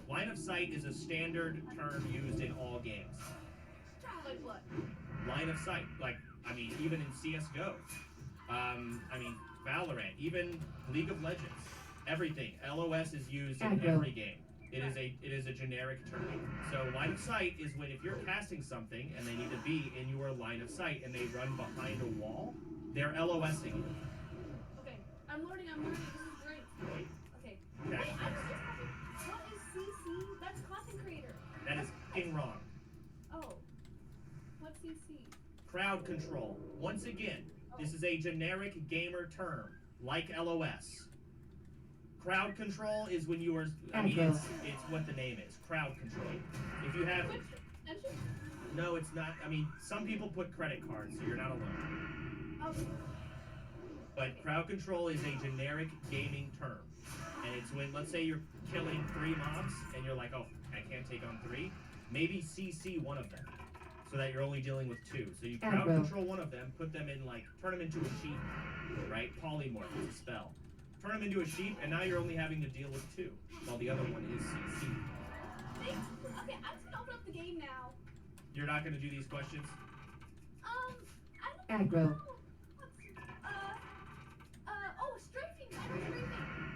Line of sight is a standard term used in all games. Like what? Line of sight, like, I mean, even in CSGO. I mean, Valorant, even League of Legends. Everything. LOS is used in every game. It is a generic term. So line of sight is when if you're casting something and they need to be in your line of sight and they run behind a wall, they're LOSing you. Okay, I'm learning. This is great. Okay. Okay. Wait, I was just talking. What is CC? That's content creator. That is f***ing wrong. Oh. What's CC? Crowd control. Once again, this is a generic gamer term, like LOS. Crowd control is when you are, I mean, it's what the name is, crowd control. If you have, no, it's not, I mean, some people put credit cards, so you're not alone. Okay. But crowd control is a generic gaming term. And it's when, let's say you're killing 3 mobs, and you're like, oh, I can't take on 3, maybe CC one of them, so that you're only dealing with 2. So you crowd control one of them, put them in, like, turn them into a sheep, right? Polymorph is a spell. Turn them into a sheep, and now you're only having to deal with 2, while the other one is CC. Okay, I'm just gonna open up the game now. You're not gonna do these questions? I don't Aggro. know. Strafing. I know strafing.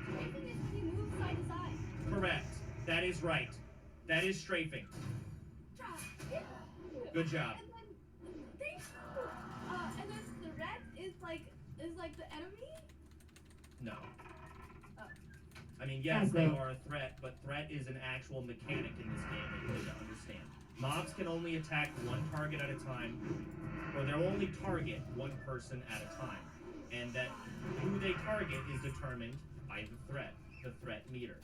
Strafing is when you move side to side. Correct. That is right. That is strafing. Good job. And then, thank you. And then the red is like the enemy. No. Oh. I mean, yes, they are a threat, but threat is an actual mechanic in this game that you need to understand. Mobs can only attack one target at a time, or they'll only target one person at a time. And that who they target is determined by the threat meter.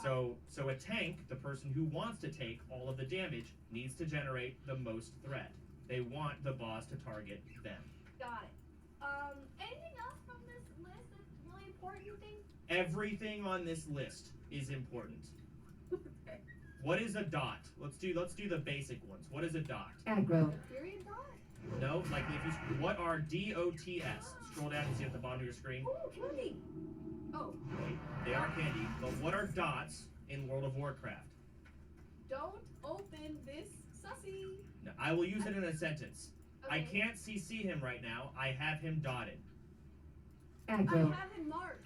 So a tank, the person who wants to take all of the damage, needs to generate the most threat. They want the boss to target them. Got it. Anything else from this list that's really important, you think? Everything on this list is important. Okay. What is a dot? Let's do the basic ones. What is a dot? Aggro. Period dot? No, like if you what are DOTS? Scroll down and see at the bottom of your screen. Ooh, candy. Oh. They are candy, but what are dots in World of Warcraft? Don't open this sussy. No, I will use it in a sentence. Okay. I can't CC him right now. I have him dotted. Aggro. I have him marked.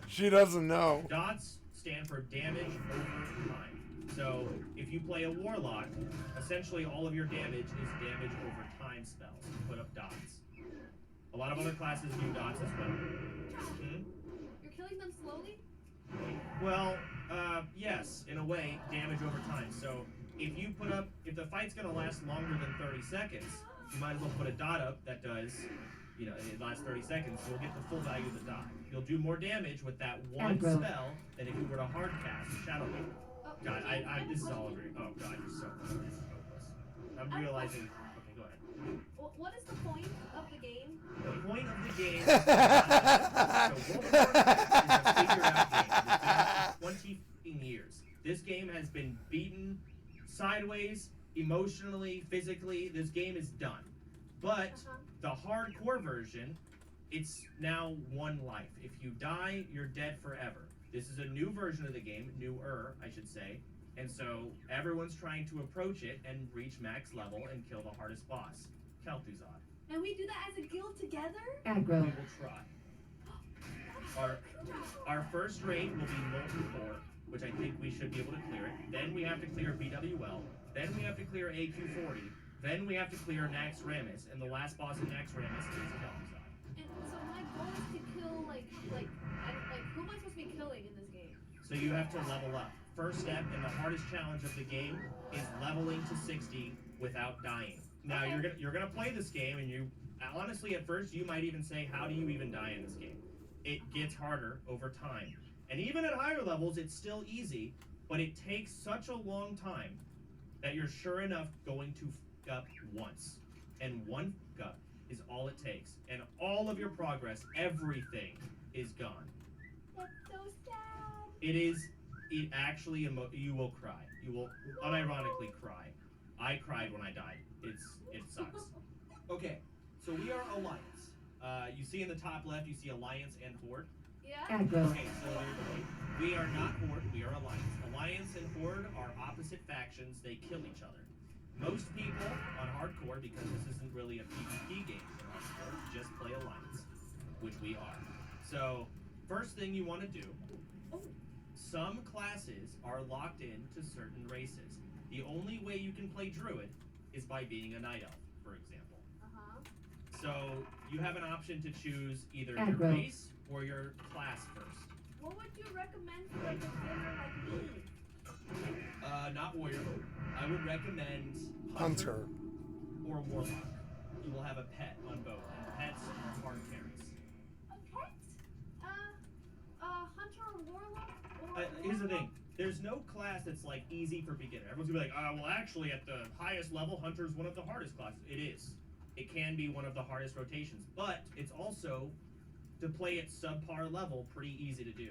She doesn't know. Dots stand for damage over time. So if you play a warlock, essentially all of your damage is damage over time spells. Put up dots. A lot of other classes do dots as well. You're killing them slowly? Well, yes, in a way, damage over time. So if the fight's gonna last longer than 30 seconds, you might as well put a dot up that does, it lasts 30 seconds, you'll get the full value of the dot. You'll do more damage with that one spell than if you were to hard cast Shadow Link. God, this is all over you. Oh God, you're so close. This is hopeless. I'm realizing. Okay, go ahead. What is the point of the game? The point of the game is so World of Warcraft is a figure-out game. It's been 20 years. This game has been beaten sideways, emotionally, physically. This game is done. But the hardcore version, it's now one life. If you die, you're dead forever. This is a new version of the game, newer, I should say. And so everyone's trying to approach it and reach max level and kill the hardest boss, Kel'Thuzad. And we do that as a guild together? Aggro. We will try. Our first raid will be Molten Core, which I think we should be able to clear it. Then we have to clear BWL. Then we have to clear AQ40. Then we have to clear Nax Ramus, and the last boss in Nax Ramus is Kel'Thuzad. And so my goal is to kill who am I supposed to be killing in this game? So you have to level up. First step and the hardest challenge of the game is leveling to 60 without dying. Now you're gonna play this game, and you honestly at first you might even say, how do you even die in this game? It gets harder over time, and even at higher levels it's still easy, but it takes such a long time that you're sure enough going to f up once, and one f up is all it takes, and all of your progress, everything is gone. That's so sad. It actually you will cry. You will unironically cry. I cried when I died. It sucks. Okay, so we are Alliance. You see in the top left, you see Alliance and Horde. Yeah. Aggro. Okay, so we are not Horde, we are Alliance. Alliance and Horde are opposite factions, they kill each other. Most people on hardcore, because this isn't really a PvP game for hardcore, just play Alliance, which we are. So, first thing you want to do, some classes are locked into certain races. The only way you can play Druid is by being a Night Elf, for example. Uh-huh. So, you have an option to choose either your Aggro. race or your class first. What would you recommend for a beginner like me? Not warrior. I would recommend Hunter. or warlock. You will have a pet on both, and pets are hard carries. A pet? Hunter or warlock? Or Here's the thing. warlock? There's no class that's like easy for beginner. Everyone's gonna be like, well, actually, at the highest level, Hunter is one of the hardest classes. It is. It can be one of the hardest rotations, but it's also, to play at subpar level, pretty easy to do.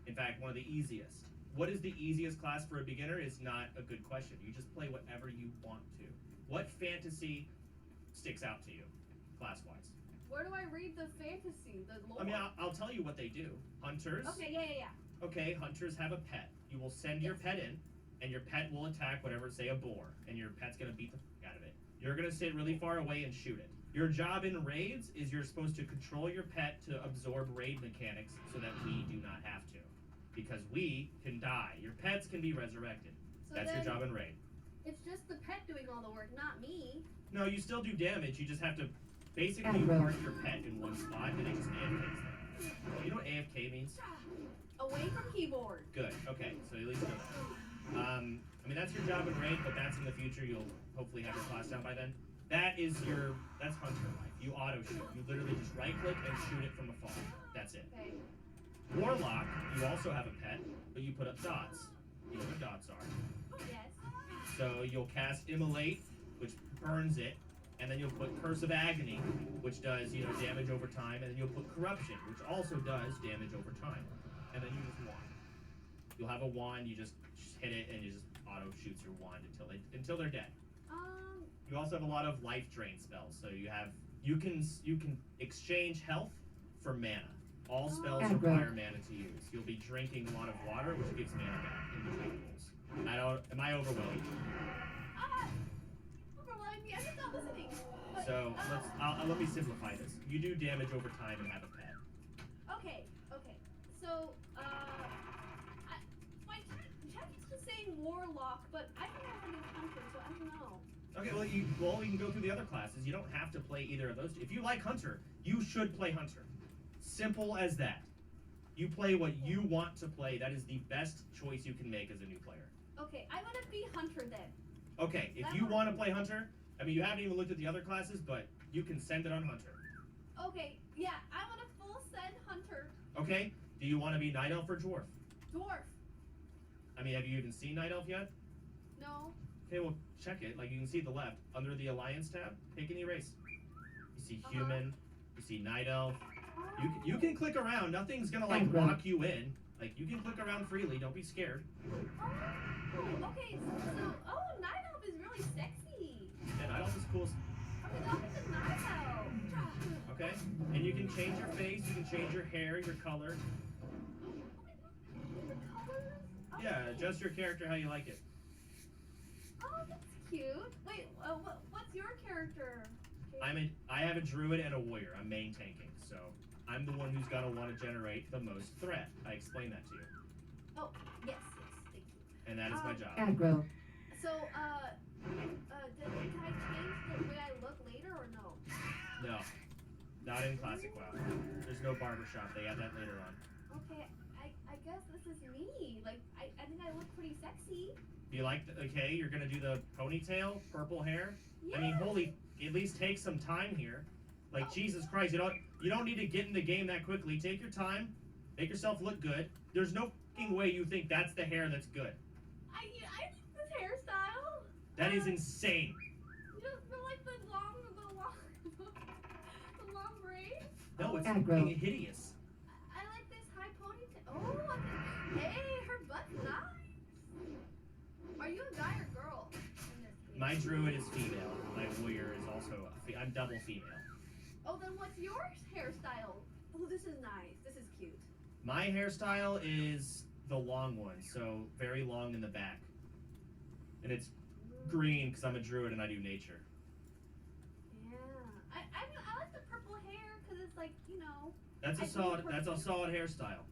In fact, one of the easiest. What is the easiest class for a beginner is not a good question. You just play whatever you want to. What fantasy sticks out to you, class-wise? Where do I read the fantasy, the lore? I mean, I'll tell you what they do. Hunters. Okay, yeah. Okay, hunters have a pet. You will send your pet in, and your pet will attack whatever, say a boar, and your pet's gonna beat the fuck out of it. You're gonna sit really far away and shoot it. Your job in raids is you're supposed to control your pet to absorb raid mechanics so that we do not have to. Because we can die. Your pets can be resurrected. So That's your then- job in raid. It's just the pet doing all the work, not me. No, you still do damage, you just have to basically Aggro. park your pet in one spot and it just AFKs there. You know what AFK means? Away from keyboard. Good, okay, so at least you know that. I mean, that's your job in raid, but that's in the future. You'll hopefully have your class down by then. That's Hunter life. You auto shoot. You literally just right click and shoot it from afar. That's it. Okay. Warlock, you also have a pet, but you put up dots. You know what dots are. Yes. So you'll cast Immolate, which burns it, and then you'll put Curse of Agony, which does, damage over time, and then you'll put Corruption, which also does damage over time. And then you just wand. You'll have a wand, you just hit it, and you just auto shoots your wand until they're dead. You also have a lot of life drain spells, so you can exchange health for mana. All spells Aggro. require mana to use. You'll be drinking a lot of water, which gives mana back in between rolls. Am I overwhelmed? Overwhelming me. I'm just not listening. But, So let me simplify this. You do damage over time and have a pet. Okay. So, my chat is saying warlock, but I don't know how to do hunter, so I don't know. Okay, well, we can go through the other classes. You don't have to play either of those two. If you like Hunter, you should play Hunter. Simple as that. You play what you want to play. That is the best choice you can make as a new player. Okay, I'm gonna be hunter then. Okay, if you want to play Hunter, I mean, you haven't even looked at the other classes, but you can send it on Hunter. Okay, yeah, I want a full send hunter. Okay, do you want to be Night Elf or Dwarf? Dwarf. I mean, have you even seen Night Elf yet? No. Okay, well, check it. Like, you can see the left. Under the Alliance tab, pick any race. You see Human, you see Night Elf. You can click around. Nothing's gonna, like, Aggro. lock you in. Like, you can click around freely. Don't be scared. Oh, okay, so Night Elf is really sexy. And Night Elf is cool. Okay, that was a Night Elf. Okay? And you can change your face. You can change your hair, your color. The colors? Yeah, adjust your character how you like it. Oh, that's cute. Wait, what's your character? I have a druid and a warrior. I'm main tanking, so I'm the one who's gonna want to generate the most threat. I explained that to you, Oh, yes, thank you. and that is my job. Aggro. So, can I change the way I look later or no? No, not in Classic WoW. There's no barbershop. They add that later on. Okay, I guess this is me. Like, I think I look pretty sexy. Do you like? Okay, you're gonna do the ponytail, purple hair. Yeah. I mean, at least take some time here. Like, Jesus Christ, you don't need to get in the game that quickly. Take your time, make yourself look good. There's no fucking way you think that's the hair that's good. I think this hairstyle. That is insane. Just for like the long braid. No, it's Aggro. fucking hideous. I like this high ponytail. Oh, hey, her butt's nice. Are you a guy or girl in this game? My druid is female. My warrior is also I'm double female. Oh, then what's your hairstyle? Oh, this is nice. This is cute. My hairstyle is the long one, so very long in the back. And it's green because I'm a druid and I do nature. Yeah. I like the purple hair because it's like, you know. That's a solid hairstyle.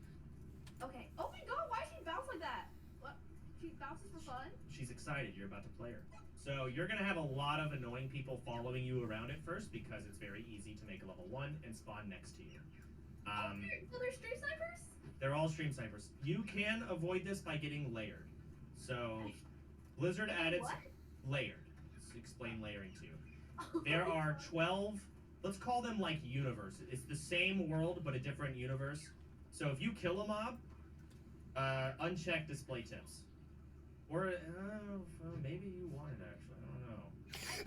Okay. Oh my god, why does she bounce like that? What? She bounces for fun? She's excited you're about to play her. So you're gonna have a lot of annoying people following you around at first because it's very easy to make a level 1 and spawn next to you. So they're stream snipers? They're all stream snipers. You can avoid this by getting layered. So Blizzard added layered. Let's explain layering to you. There are 12, let's call them like universes. It's the same world but a different universe. So if you kill a mob, uncheck display tips. Or maybe you want it actually.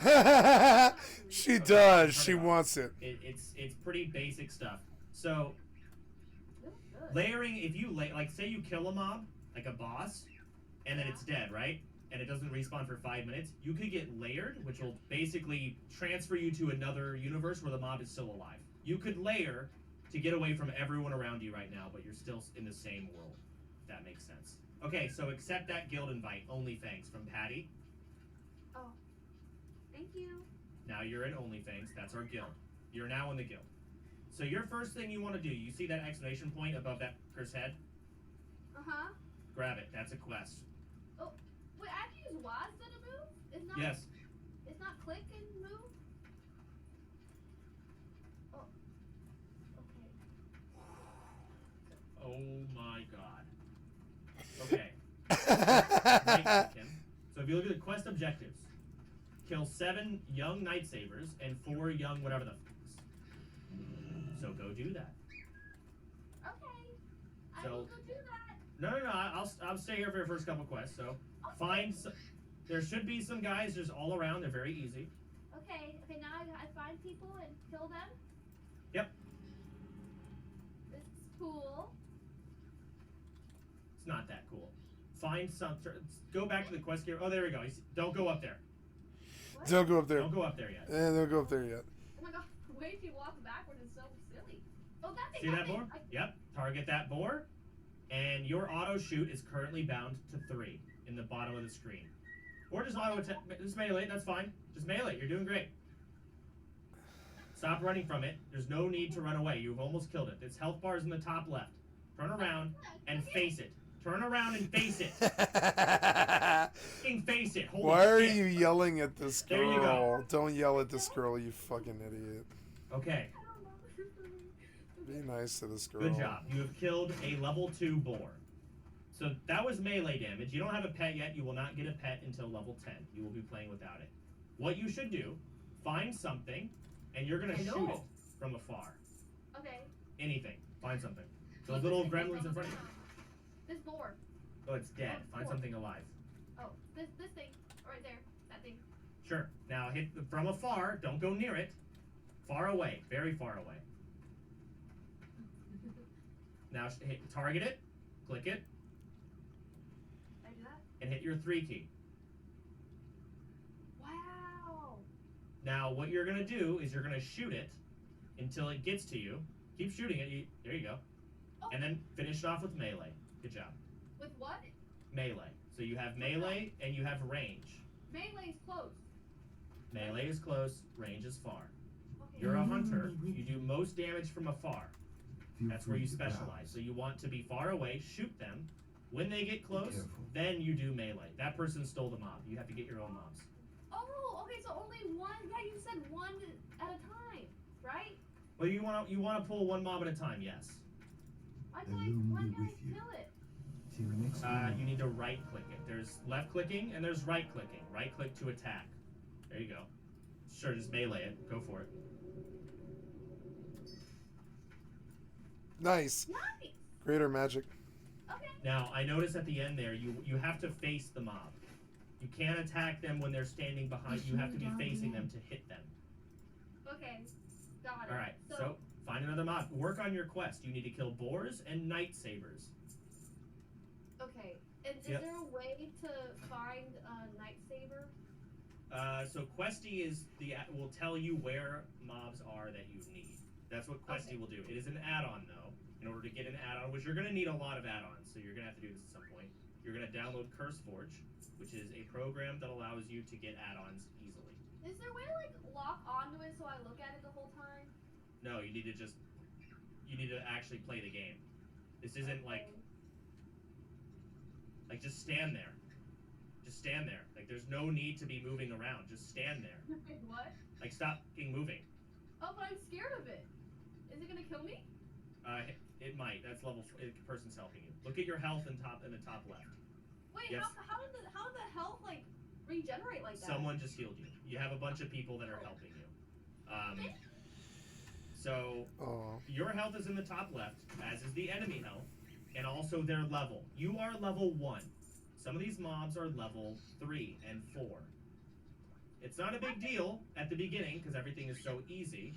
I don't know. She does. She wants it. It's pretty basic stuff. So layering, if you like say you kill a mob, like a boss, and then it's dead, right? And it doesn't respawn for 5 minutes, you could get layered, which will basically transfer you to another universe where the mob is still alive. You could layer to get away from everyone around you right now, but you're still in the same world, if that makes sense. Okay, so accept that guild invite. OnlyFangs from Patty. Oh. Thank you. Now you're in OnlyFangs. That's our guild. You're now in the guild. So your first thing you want to do, you see that exclamation point above that cursed head? Uh-huh. Grab it. That's a quest. Oh, wait, I have to use WAS then to move? It's not, Yes. It's not click and move? Oh. Okay. Oh my god. Okay. Right click him. So if you look at the quest objectives, kill 7 young Night Sabers and 4 young whatever the f***. So go do that. Okay. I So- will go do that. No. I'll stay here for your first couple quests. So find. There should be some guys just all around. They're very easy. Okay, now I find people and kill them? Yep. This is cool. It's not that cool. Find some. Go back to the quest here. Oh, there we go. Don't go up there. What? Don't go up there. Don't go up there yet. Don't go up there yet. Oh my god, the way she walks backwards is so silly. Oh, that thing! See that boar? Yep. Target that boar, and your auto shoot is currently bound to 3 in the bottom of the screen. Or just auto attack. Just melee it. That's fine. Just melee it. You're doing great. Stop running from it. There's no need to run away. You've almost killed it. Its health bar is in the top left. Turn around and face it. Turn around and face it. Fucking face it. Holy Why are shit. you yelling at this girl? There you go. Don't yell at this girl, you fucking idiot. Okay. Be nice to this girl. Good job. You have killed a level 2 boar. So that was melee damage. You don't have a pet yet. You will not get a pet until level 10. You will be playing without it. What you should do, find something, and you're going to shoot it from afar. Okay. Anything. Find something. Those little gremlins in front of you. This boar. Oh, it's dead. Find something alive. Oh, this thing. Right there. That thing. Sure. Now hit from afar. Don't go near it. Far away. Very far away. Now target it. Click it. I do that? And hit your 3 key. Wow. Now what you're going to do is you're going to shoot it until it gets to you. Keep shooting it. There you go. Oh. And then finish it off with melee. Good job. With what? Melee. So you have melee and you have range. Melee is close. Melee is close, range is far. Okay. You're a hunter. You do most damage from afar. That's where you specialize. So you want to be far away, shoot them. When they get close, then you do melee. That person stole the mob. You have to get your own mobs. Oh, okay, so only one. Yeah, you said one at a time, right? Well, you want to pull one mob at a time, yes. I thought one guy kill it. You need to right click it. There's left clicking and there's right clicking. Right click to attack. There you go. Sure, just melee it. Go for it. Nice. Nice. Greater magic. Okay. Now, I notice at the end there, you have to face the mob. You can't attack them when they're standing behind you. You have to be facing them to hit them. Okay. Got it. All right, so find another mob. Work on your quest. You need to kill boars and night sabers. Okay. And is Yep. there a way to find a night saber? So Questy will tell you where mobs are that you need. That's what Questy will do. It is an add-on though. In order to get an add-on, which you're gonna need a lot of add-ons, so you're gonna have to do this at some point. You're gonna download CurseForge, which is a program that allows you to get add-ons easily. Is there a way to like lock onto it so I look at it the whole time? No, you need to actually play the game. This isn't like just stand there. Just stand there. Like there's no need to be moving around. Just stand there. What? Like stop fucking moving. Oh, but I'm scared of it. Is it gonna kill me? It might. That's level. Person's helping you. Look at your health in the top left. Wait, Yes. how did the health like regenerate like that? Someone just healed you. You have a bunch of people that are helping you. So your health is in the top left, as is the enemy health, and also their level. You are level 1. Some of these mobs are level 3 and 4. It's not a big deal at the beginning because everything is so easy,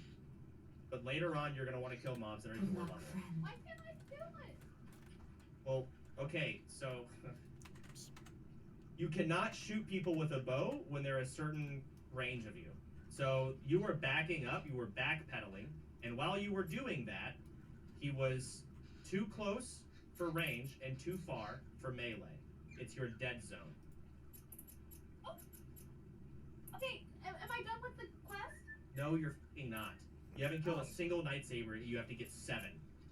but later on you're gonna want to kill mobs that are your level. Why can't I kill it? Well, okay, so you cannot shoot people with a bow when they're a certain range of you. So you were backing up, you were backpedaling, and while you were doing that, he was too close for range and too far for melee. It's your dead zone. Oh. Okay, am I done with the quest? No, you're f***ing not. You haven't killed a single Night Saber, you have to get 7.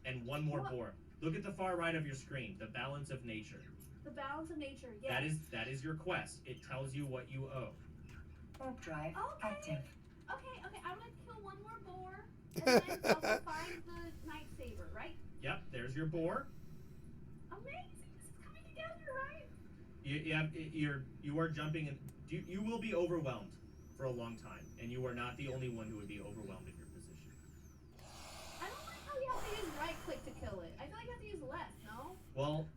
And 1 more boar. Look at the far right of your screen, the balance of nature. The balance of nature, yes. That is your quest. It tells you what you owe. Warp drive active. Okay, I'm gonna kill 1 more boar, and then also find the Night Saber, right? Yep, there's your boar. Amazing, this is coming together, right? You are jumping, and you will be overwhelmed for a long time, and you are not the only one who would be overwhelmed in your position. I don't like how you have to use right click to kill it. I feel like you have to use left, no? Well,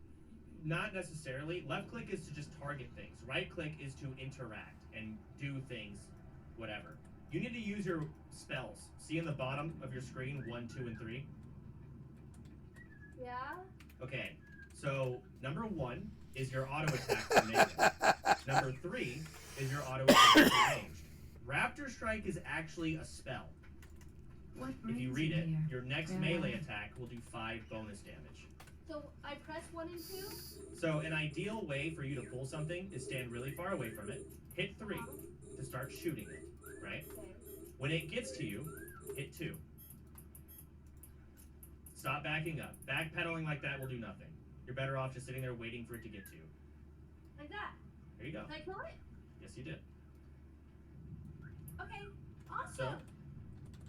not necessarily. Left click is to just target things. Right click is to interact and do things, whatever. You need to use your spells. See in the bottom of your screen 1, 2, and 3? Yeah? Okay, so number 1 is your auto attack for melee. Number 3 is your auto attack for ranged. Raptor Strike is actually a spell. If you read it, your next melee attack will do 5 bonus damage. So I press 1 and 2? So an ideal way for you to pull something is stand really far away from it, hit 3 to start shooting it, right? Okay. When it gets to you, hit 2. Stop backing up. Backpedaling like that will do nothing. You're better off just sitting there waiting for it to get to you. Like that? There you go. Did I kill it? Yes, you did. Okay, awesome. So,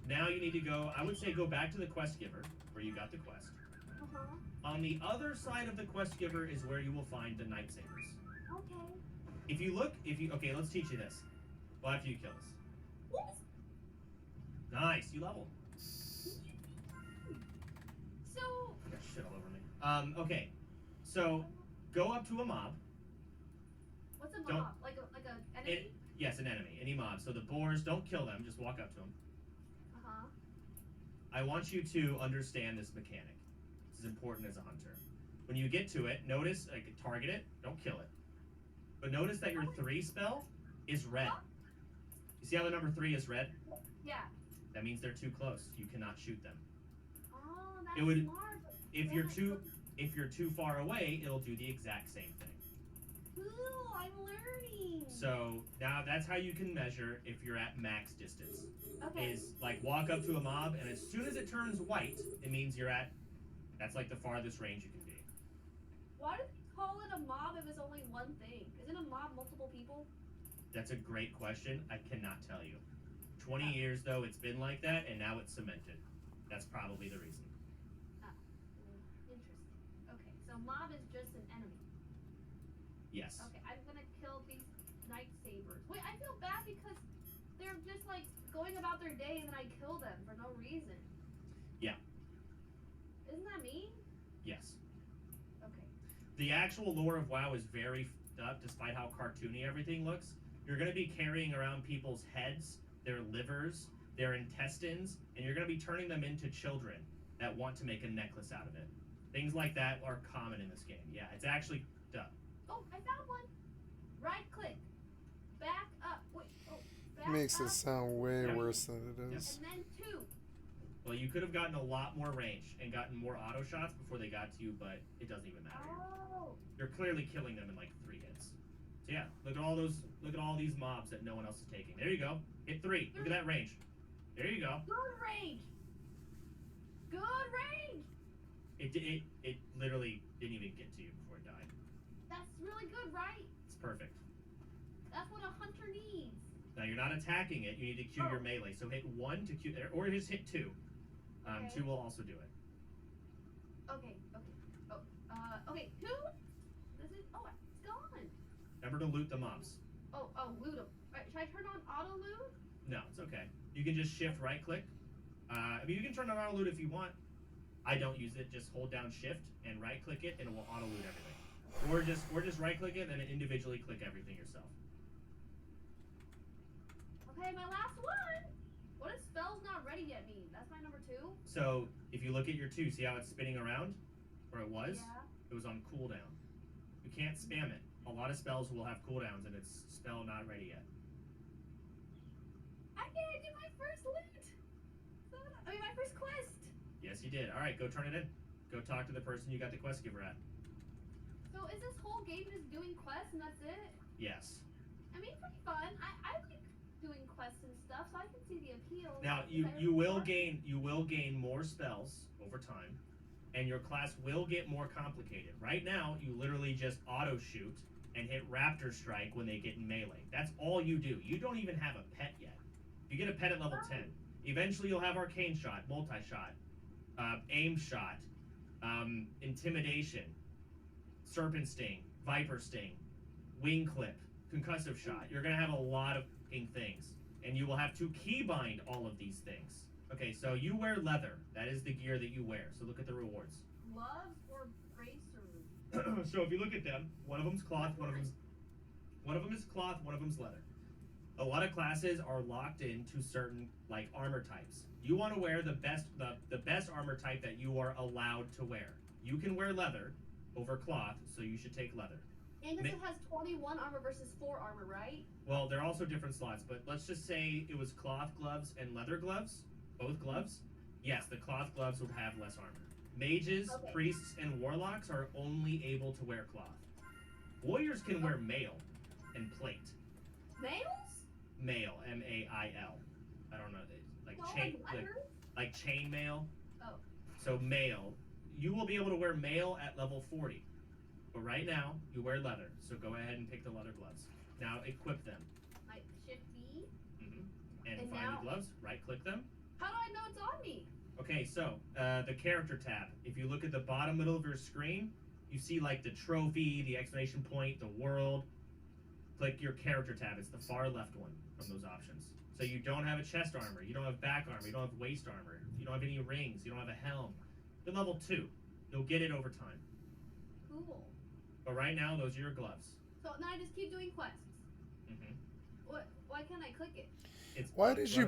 now you need to go, I would say go back to the quest giver, where you got the quest. On the other side of the quest giver is where you will find the Night Sabers. Okay. Okay, let's teach you this. Well, after you kill this. What? Nice, you leveled. So. I got shit all over me. Okay, so go up to a mob. What's a mob? Don't- Like a enemy? Yes, an enemy, any mob. So the boars, don't kill them, just walk up to them. Uh-huh. I want you to understand this mechanic. This is important as a hunter. When you get to it, notice, like, target it, don't kill it. But notice that your 3 spell is red. You see how the number 3 is red? Yeah. That means they're too close. You cannot shoot them. Oh, that's It would, smart. But if you're too far away, it'll do the exact same thing. Cool, I'm learning. So now that's how you can measure if you're at max distance. Okay. Is like walk up to a mob, and as soon as it turns white, it means you're at. That's like the farthest range you can be. Why do they call it a mob if it's only one thing? Isn't a mob multiple people? That's a great question. I cannot tell you. 20 years though, it's been like that, and now it's cemented. That's probably the reason. Interesting. Okay, so mob is just an enemy. Yes. Okay, I'm gonna kill these Night Sabers. Wait, I feel bad because they're just like going about their day and then I kill them for no reason. Yeah. Isn't that mean? Yes. Okay. The actual lore of WoW is very f***ed up, despite how cartoony everything looks. You're going to be carrying around people's heads, their livers, their intestines, and you're going to be turning them into children that want to make a necklace out of it. Things like that are common in this game. Yeah, it's actually up. Oh, I found one. Right click. Back up. Wait. Makes it sound way Yeah. worse than it is. And then 2. Well, you could have gotten a lot more range and gotten more auto shots before they got to you, but it doesn't even matter. Oh. You're clearly killing them in like 3 hits. So yeah, look at all these mobs that no one else is taking. There you go. Hit 3. Look at that range. There you go. Good range. Good range. It literally didn't even get to you before it died. That's really good, right? It's perfect. That's what a hunter needs. Now you're not attacking it. You need to Q your melee. So hit 1 to Q, or just hit 2. Okay. 2 will also do it. Okay. Oh, okay. 2. This is. Oh, it's gone. Remember to loot the mobs. Oh, loot them. Right, should I turn on auto loot? No, it's okay. You can just shift right click. I mean, you can turn on auto loot if you want. I don't use it. Just hold down shift and right click it, and it will auto loot everything. Or just right click it and then individually click everything yourself. Okay, my last one. What does spells not ready yet mean? That's my number 2. So if you look at your 2, see how it's spinning around? Where it was? Yeah. It was on cooldown. You can't spam it. A lot of spells will have cooldowns and it's spell not ready yet. I can't do my first loot. My first quest. Yes, you did. All right, go turn it in. Go talk to the person you got the quest giver at. So is this whole game just doing quests and that's it? Yes. I mean, pretty fun. I like doing quests and stuff, so I can see the appeal. Now you will gain more spells over time, and your class will get more complicated. Right now, you literally just auto shoot and hit Raptor Strike when they get in melee. That's all you do. You don't even have a pet yet. You get a pet at level 10. Eventually, you'll have Arcane Shot, Multi-Shot, Aim Shot, Intimidation, Serpent Sting, Viper Sting, Wing Clip, Concussive Shot. You're gonna have a lot of things, and you will have to keybind all of these things. Okay, so you wear leather. That is the gear that you wear. So look at the rewards. Gloves or bracers? So if you look at them, one of them's cloth, one of them is cloth, one of them's leather. A lot of classes are locked into certain like armor types. You want to wear the best armor type that you are allowed to wear. You can wear leather over cloth, so you should take leather. And this has 21 armor versus 4 armor, right? Well, they're also different slots, but let's just say it was cloth gloves and leather gloves, both gloves. Yes, the cloth gloves will have less armor. Mages, priests, and warlocks are only able to wear cloth. Warriors can wear mail and plate. Males? Mail, M-A-I-L. I don't know, like Well, chain, leather? like chain mail. Oh. So mail, you will be able to wear mail at level 40. But right now, you wear leather, so go ahead and pick the leather gloves. Now equip them. Like shift B? And And find now- the gloves, right-click them. How do I know it's on me? Okay, so the character tab. If you look at the bottom middle of your screen, you see like the trophy, the exclamation point, the world. Click your character tab. It's the far left one from those options. So you don't have a chest armor, you don't have back armor, you don't have waist armor, you don't have any rings, you don't have a helm. You're level 2. You'll get it over time. Cool. But right now, those are your gloves. So now I just keep doing quests. Mm-hmm. Why can't I click it? Why did you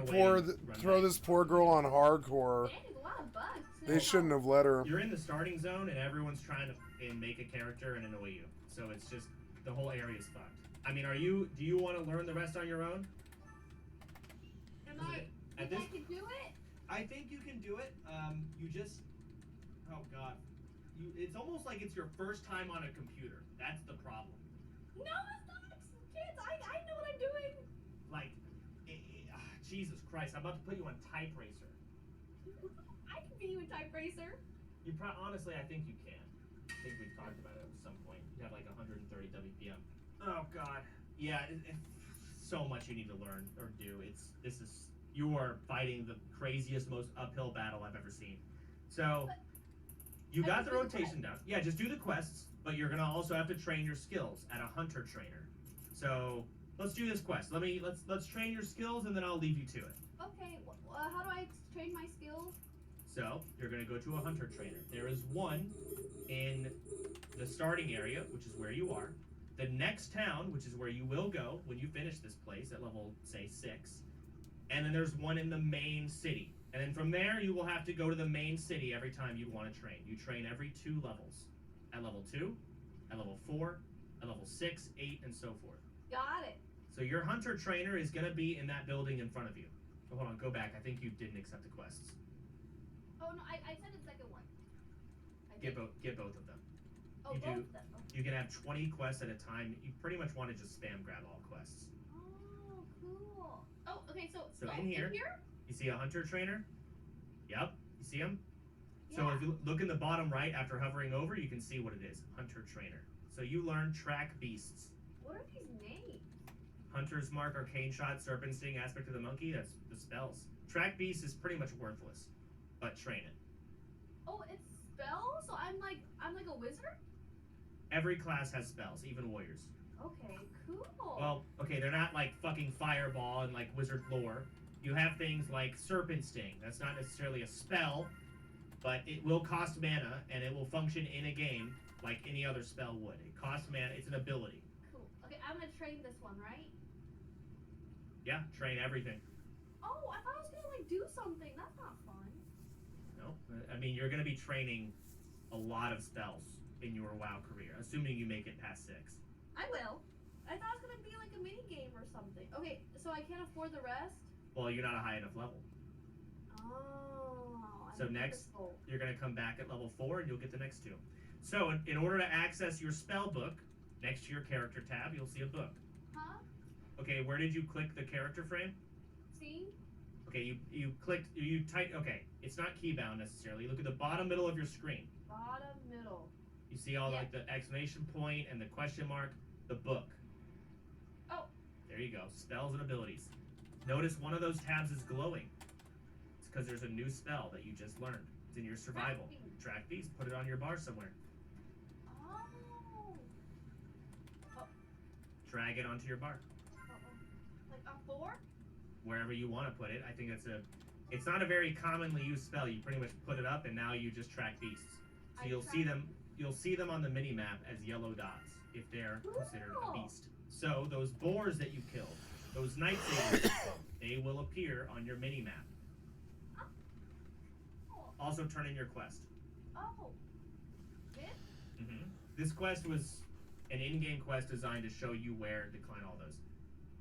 throw this poor girl on hardcore? Dang, there's a lot of bugs. They shouldn't have let her. You're in the starting zone, and everyone's trying to make a character and annoy you. So it's just the whole area is fucked. I mean, do you want to learn the rest on your own? I can do it? I think you can do it. You just, oh god, it's almost like it's your first time on a computer. That's the problem. No, it's not. Kids, I know what I'm doing. Like, Jesus Christ, I'm about to put you on Type Racer. I can be you a type racer. Honestly, I think you can. I think we've talked about it at some point. You have like 130 WPM. Oh god. Yeah, so much you need to learn or do. You are fighting the craziest, most uphill battle I've ever seen. So, you got the rotation down. Yeah, just do the quests, but you're gonna also have to train your skills at a hunter trainer. So, let's do this quest. Let's train your skills, and then I'll leave you to it. Okay, how do I train my skills? So, you're gonna go to a hunter trainer. There is one in the starting area, which is where you are. The next town, which is where you will go when you finish this place at level, say, 6. And then there's one in the main city. And then from there, you will have to go to the main city every time you want to train. You train every 2 levels. At level 2, at level 4, at level 6, 8, and so forth. Got it. So your hunter trainer is gonna be in that building in front of you. So hold on, go back. I think you didn't accept the quests. Oh no, I said the second one. Get both of them. Oh, You both do. of them. Okay. You can have 20 quests at a time. You pretty much want to just spam grab all quests. Oh, cool. Oh, okay. So In here, you see a hunter trainer. Yep. You see him? Yeah. So if you look in the bottom right after hovering over, you can see what it is. Hunter trainer. So you learn track beasts. What are these names? Hunter's Mark, Arcane Shot, Serpent Sting, Aspect of the Monkey, that's the spells. Track Beast is pretty much worthless, but train it. Oh, it's spells? So I'm like a wizard? Every class has spells, even warriors. Okay, cool. Well, okay, they're not like fucking Fireball and like wizard lore. You have things like Serpent Sting. That's not necessarily a spell, but it will cost mana and it will function in a game like any other spell would. It costs mana, it's an ability. Cool. Okay, I'm gonna train this one, right? Yeah, train everything. Oh, I thought I was gonna like do something. That's not fun. No, I mean, you're gonna be training a lot of spells in your WoW career, assuming you make it past 6. I will. I thought it was gonna be like a mini game or something. Okay, so I can't afford the rest? Well, you're not a high enough level. Oh. So next, you're going to come back at level 4 and you'll get the next 2. So in order to access your spell book, next to your character tab, you'll see a book. Huh? Okay, where did you click the character frame? See? Okay, you type, okay, it's not keybound necessarily. Look at the bottom middle of your screen. Bottom middle. You see all like the exclamation point and the question mark, the book. Oh. There you go, spells and abilities. Notice one of those tabs is glowing. It's because there's a new spell that you just learned. It's in your survival. Track these, put it on your bar somewhere. Oh. Drag it onto your bar. Like a 4? Wherever you want to put it. I think it's not a very commonly used spell. You pretty much put it up and now you just track beasts. So you'll see them on the mini map as yellow dots if they're considered a beast. So those boars that you killed, those night savers, they will appear on your mini map. Also turn in your quest. Oh. This? Mm-hmm. This quest was an in-game quest designed to show you where, decline all those,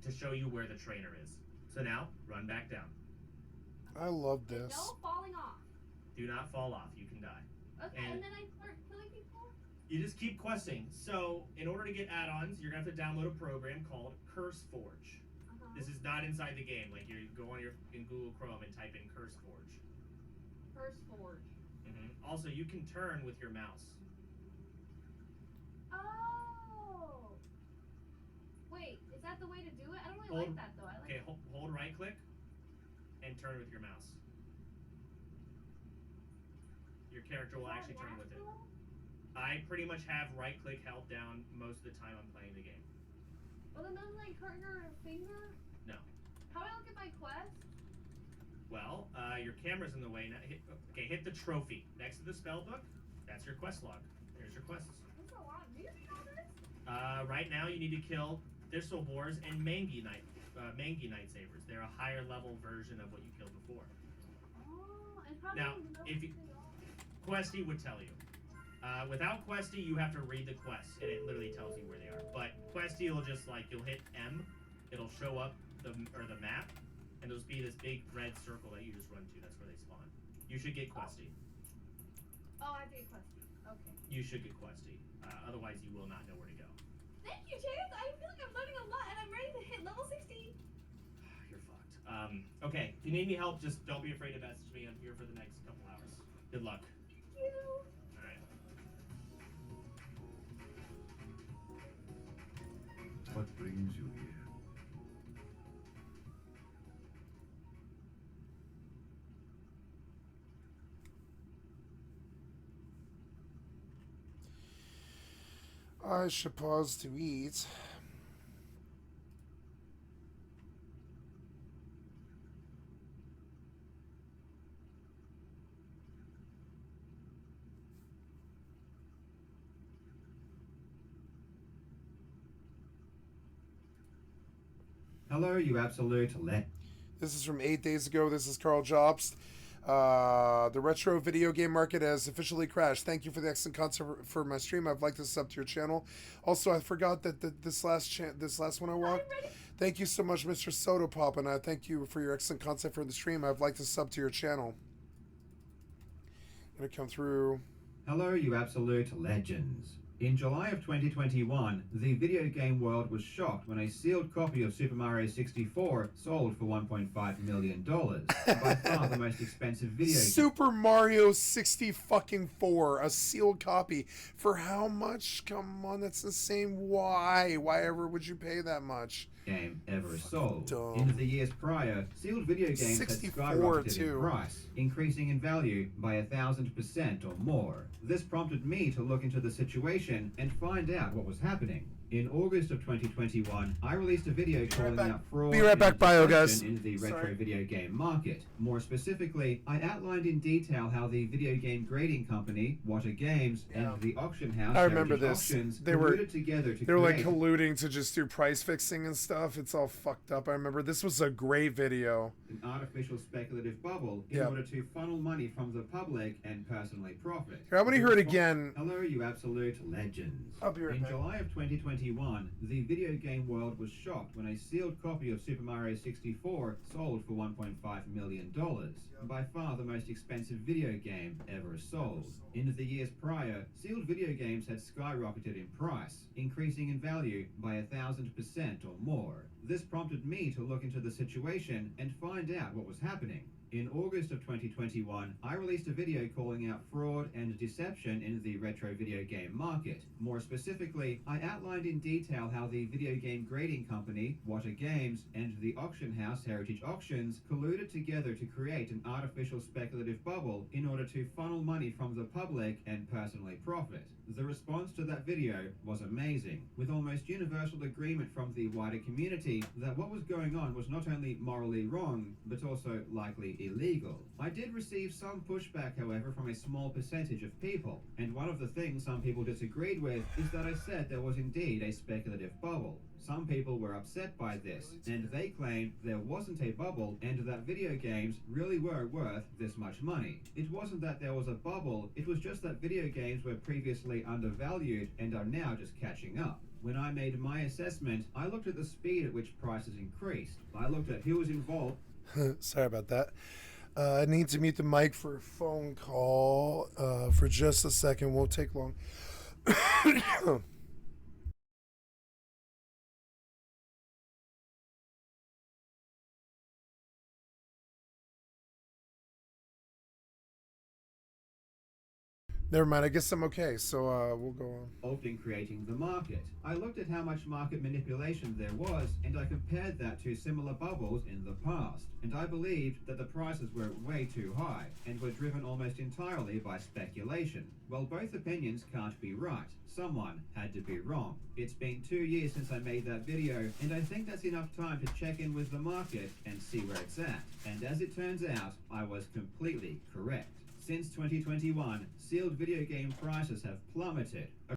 to show you where the trainer is. So now, run back down. I love this. No falling off. Do not fall off, you can die. Okay, and then I start killing people? You just keep questing. So, in order to get add-ons, you're going to have to download a program called CurseForge. This is not inside the game. Like, you go on in Google Chrome and type in CurseForge. CurseForge. Mm-hmm. Also, you can turn with your mouse. Oh. Wait, is that the way to do it? I don't really like that, though. I like hold right-click and turn with your mouse. Your character will actually turn with it. I pretty much have right-click held down most of the time I'm playing the game. Well, then doesn't like hurt your finger? No. How do I look at my quest? Well, your camera's in the way. Now, hit the trophy next to the spell book. That's your quest log. There's your quests. That's a lot. Do you see all this? Right now, you need to kill Thistle Boars and Mangy Night Sabers. They're a higher level version of what you killed before. Oh, and how Now, do you know if you Questy would tell you. Without Questy, you have to read the quests, and it literally tells you where they are. But Questy will just you'll hit M, it'll show up the map, and there'll be this big red circle that you just run to. That's where they spawn. You should get Questy. Oh, I have to get Questy. Okay. You should get Questy. Otherwise, you will not know where to go. Thank you, Chance. I feel like I'm learning a lot, and I'm ready to hit level 60. You're fucked. Okay. If you need any help, just don't be afraid to message me. I'm here for the next couple hours. Good luck. Thank you. What brings you here? I should pause to eat. Hello, you absolute let. This is from 8 days ago. This is Carl Jobst. The retro video game market has officially crashed. Thank you for the excellent content for my stream. I've liked this up to your channel. Also, I forgot that this last one I walked, Thank you so much, Mr. Soda Pop, and I thank you for your excellent content for the stream. I'd like to sub to your channel. Gonna come through. Hello, you absolute legends. In July of 2021, the video game world was shocked when a sealed copy of Super Mario 64 sold for $1.5 million. By far the most expensive video game. Super Mario 64, a sealed copy. For how much? Come on, that's insane. Why? Why ever would you pay that much? Game ever sold. Dumb. In the years prior, sealed video games had 64 skyrocketed too. in price, increasing in value by 1,000% or more. This prompted me to look into the situation and find out what was happening. In August of 2021, I released a video calling out fraud Be right back, bio guys. in the retro Sorry. video game market. More specifically, I outlined in detail how the video game grading company, What Games, and the auction house, I remember Heritage this. Auctions, They were colluded together to They were like create colluding to just do price fixing and stuff. It's all fucked up. I remember this was a great video. an artificial speculative bubble in Yeah. order to funnel money from the public and personally profit. Here, I'm gonna hear it again. Hello, you absolute legends. I'll be right In back. July of 2021, the video game world was shocked when a sealed copy of Super Mario 64 sold for $1.5 million. By far the most expensive video game ever sold. In the years prior, sealed video games had skyrocketed in price, increasing in value by 1,000% or more. This prompted me to look into the situation and find out what was happening. In August of 2021, I released a video calling out fraud and deception in the retro video game market. More specifically, I outlined in detail how the video game grading company, What Games, and the auction house, Heritage Auctions, colluded together to create an artificial speculative bubble in order to funnel money from the public and personally profit. The response to that video was amazing, with almost universal agreement from the wider community that what was going on was not only morally wrong, but also likely illegal. I did receive some pushback, however, from a small percentage of people, and one of the things some people disagreed with is that I said there was indeed a speculative bubble. Some people were upset by this, and they claimed there wasn't a bubble and that video games really were worth this much money. It wasn't that there was a bubble, it was just that video games were previously undervalued and are now just catching up. When I made my assessment, I looked at the speed at which prices increased. I looked at who was involved. Sorry about that. I need to mute the mic for a phone call for just a second. Won't take long. Never mind. I guess I'm okay. So we'll go on. Involved in creating the market. I looked at how much market manipulation there was, and I compared that to similar bubbles in the past. And I believed that the prices were way too high, and were driven almost entirely by speculation. Well, both opinions can't be right. Someone had to be wrong. It's been 2 years since I made that video, and I think that's enough time to check in with the market and see where it's at. And as it turns out, I was completely correct. Since 2021, sealed video game prices have plummeted.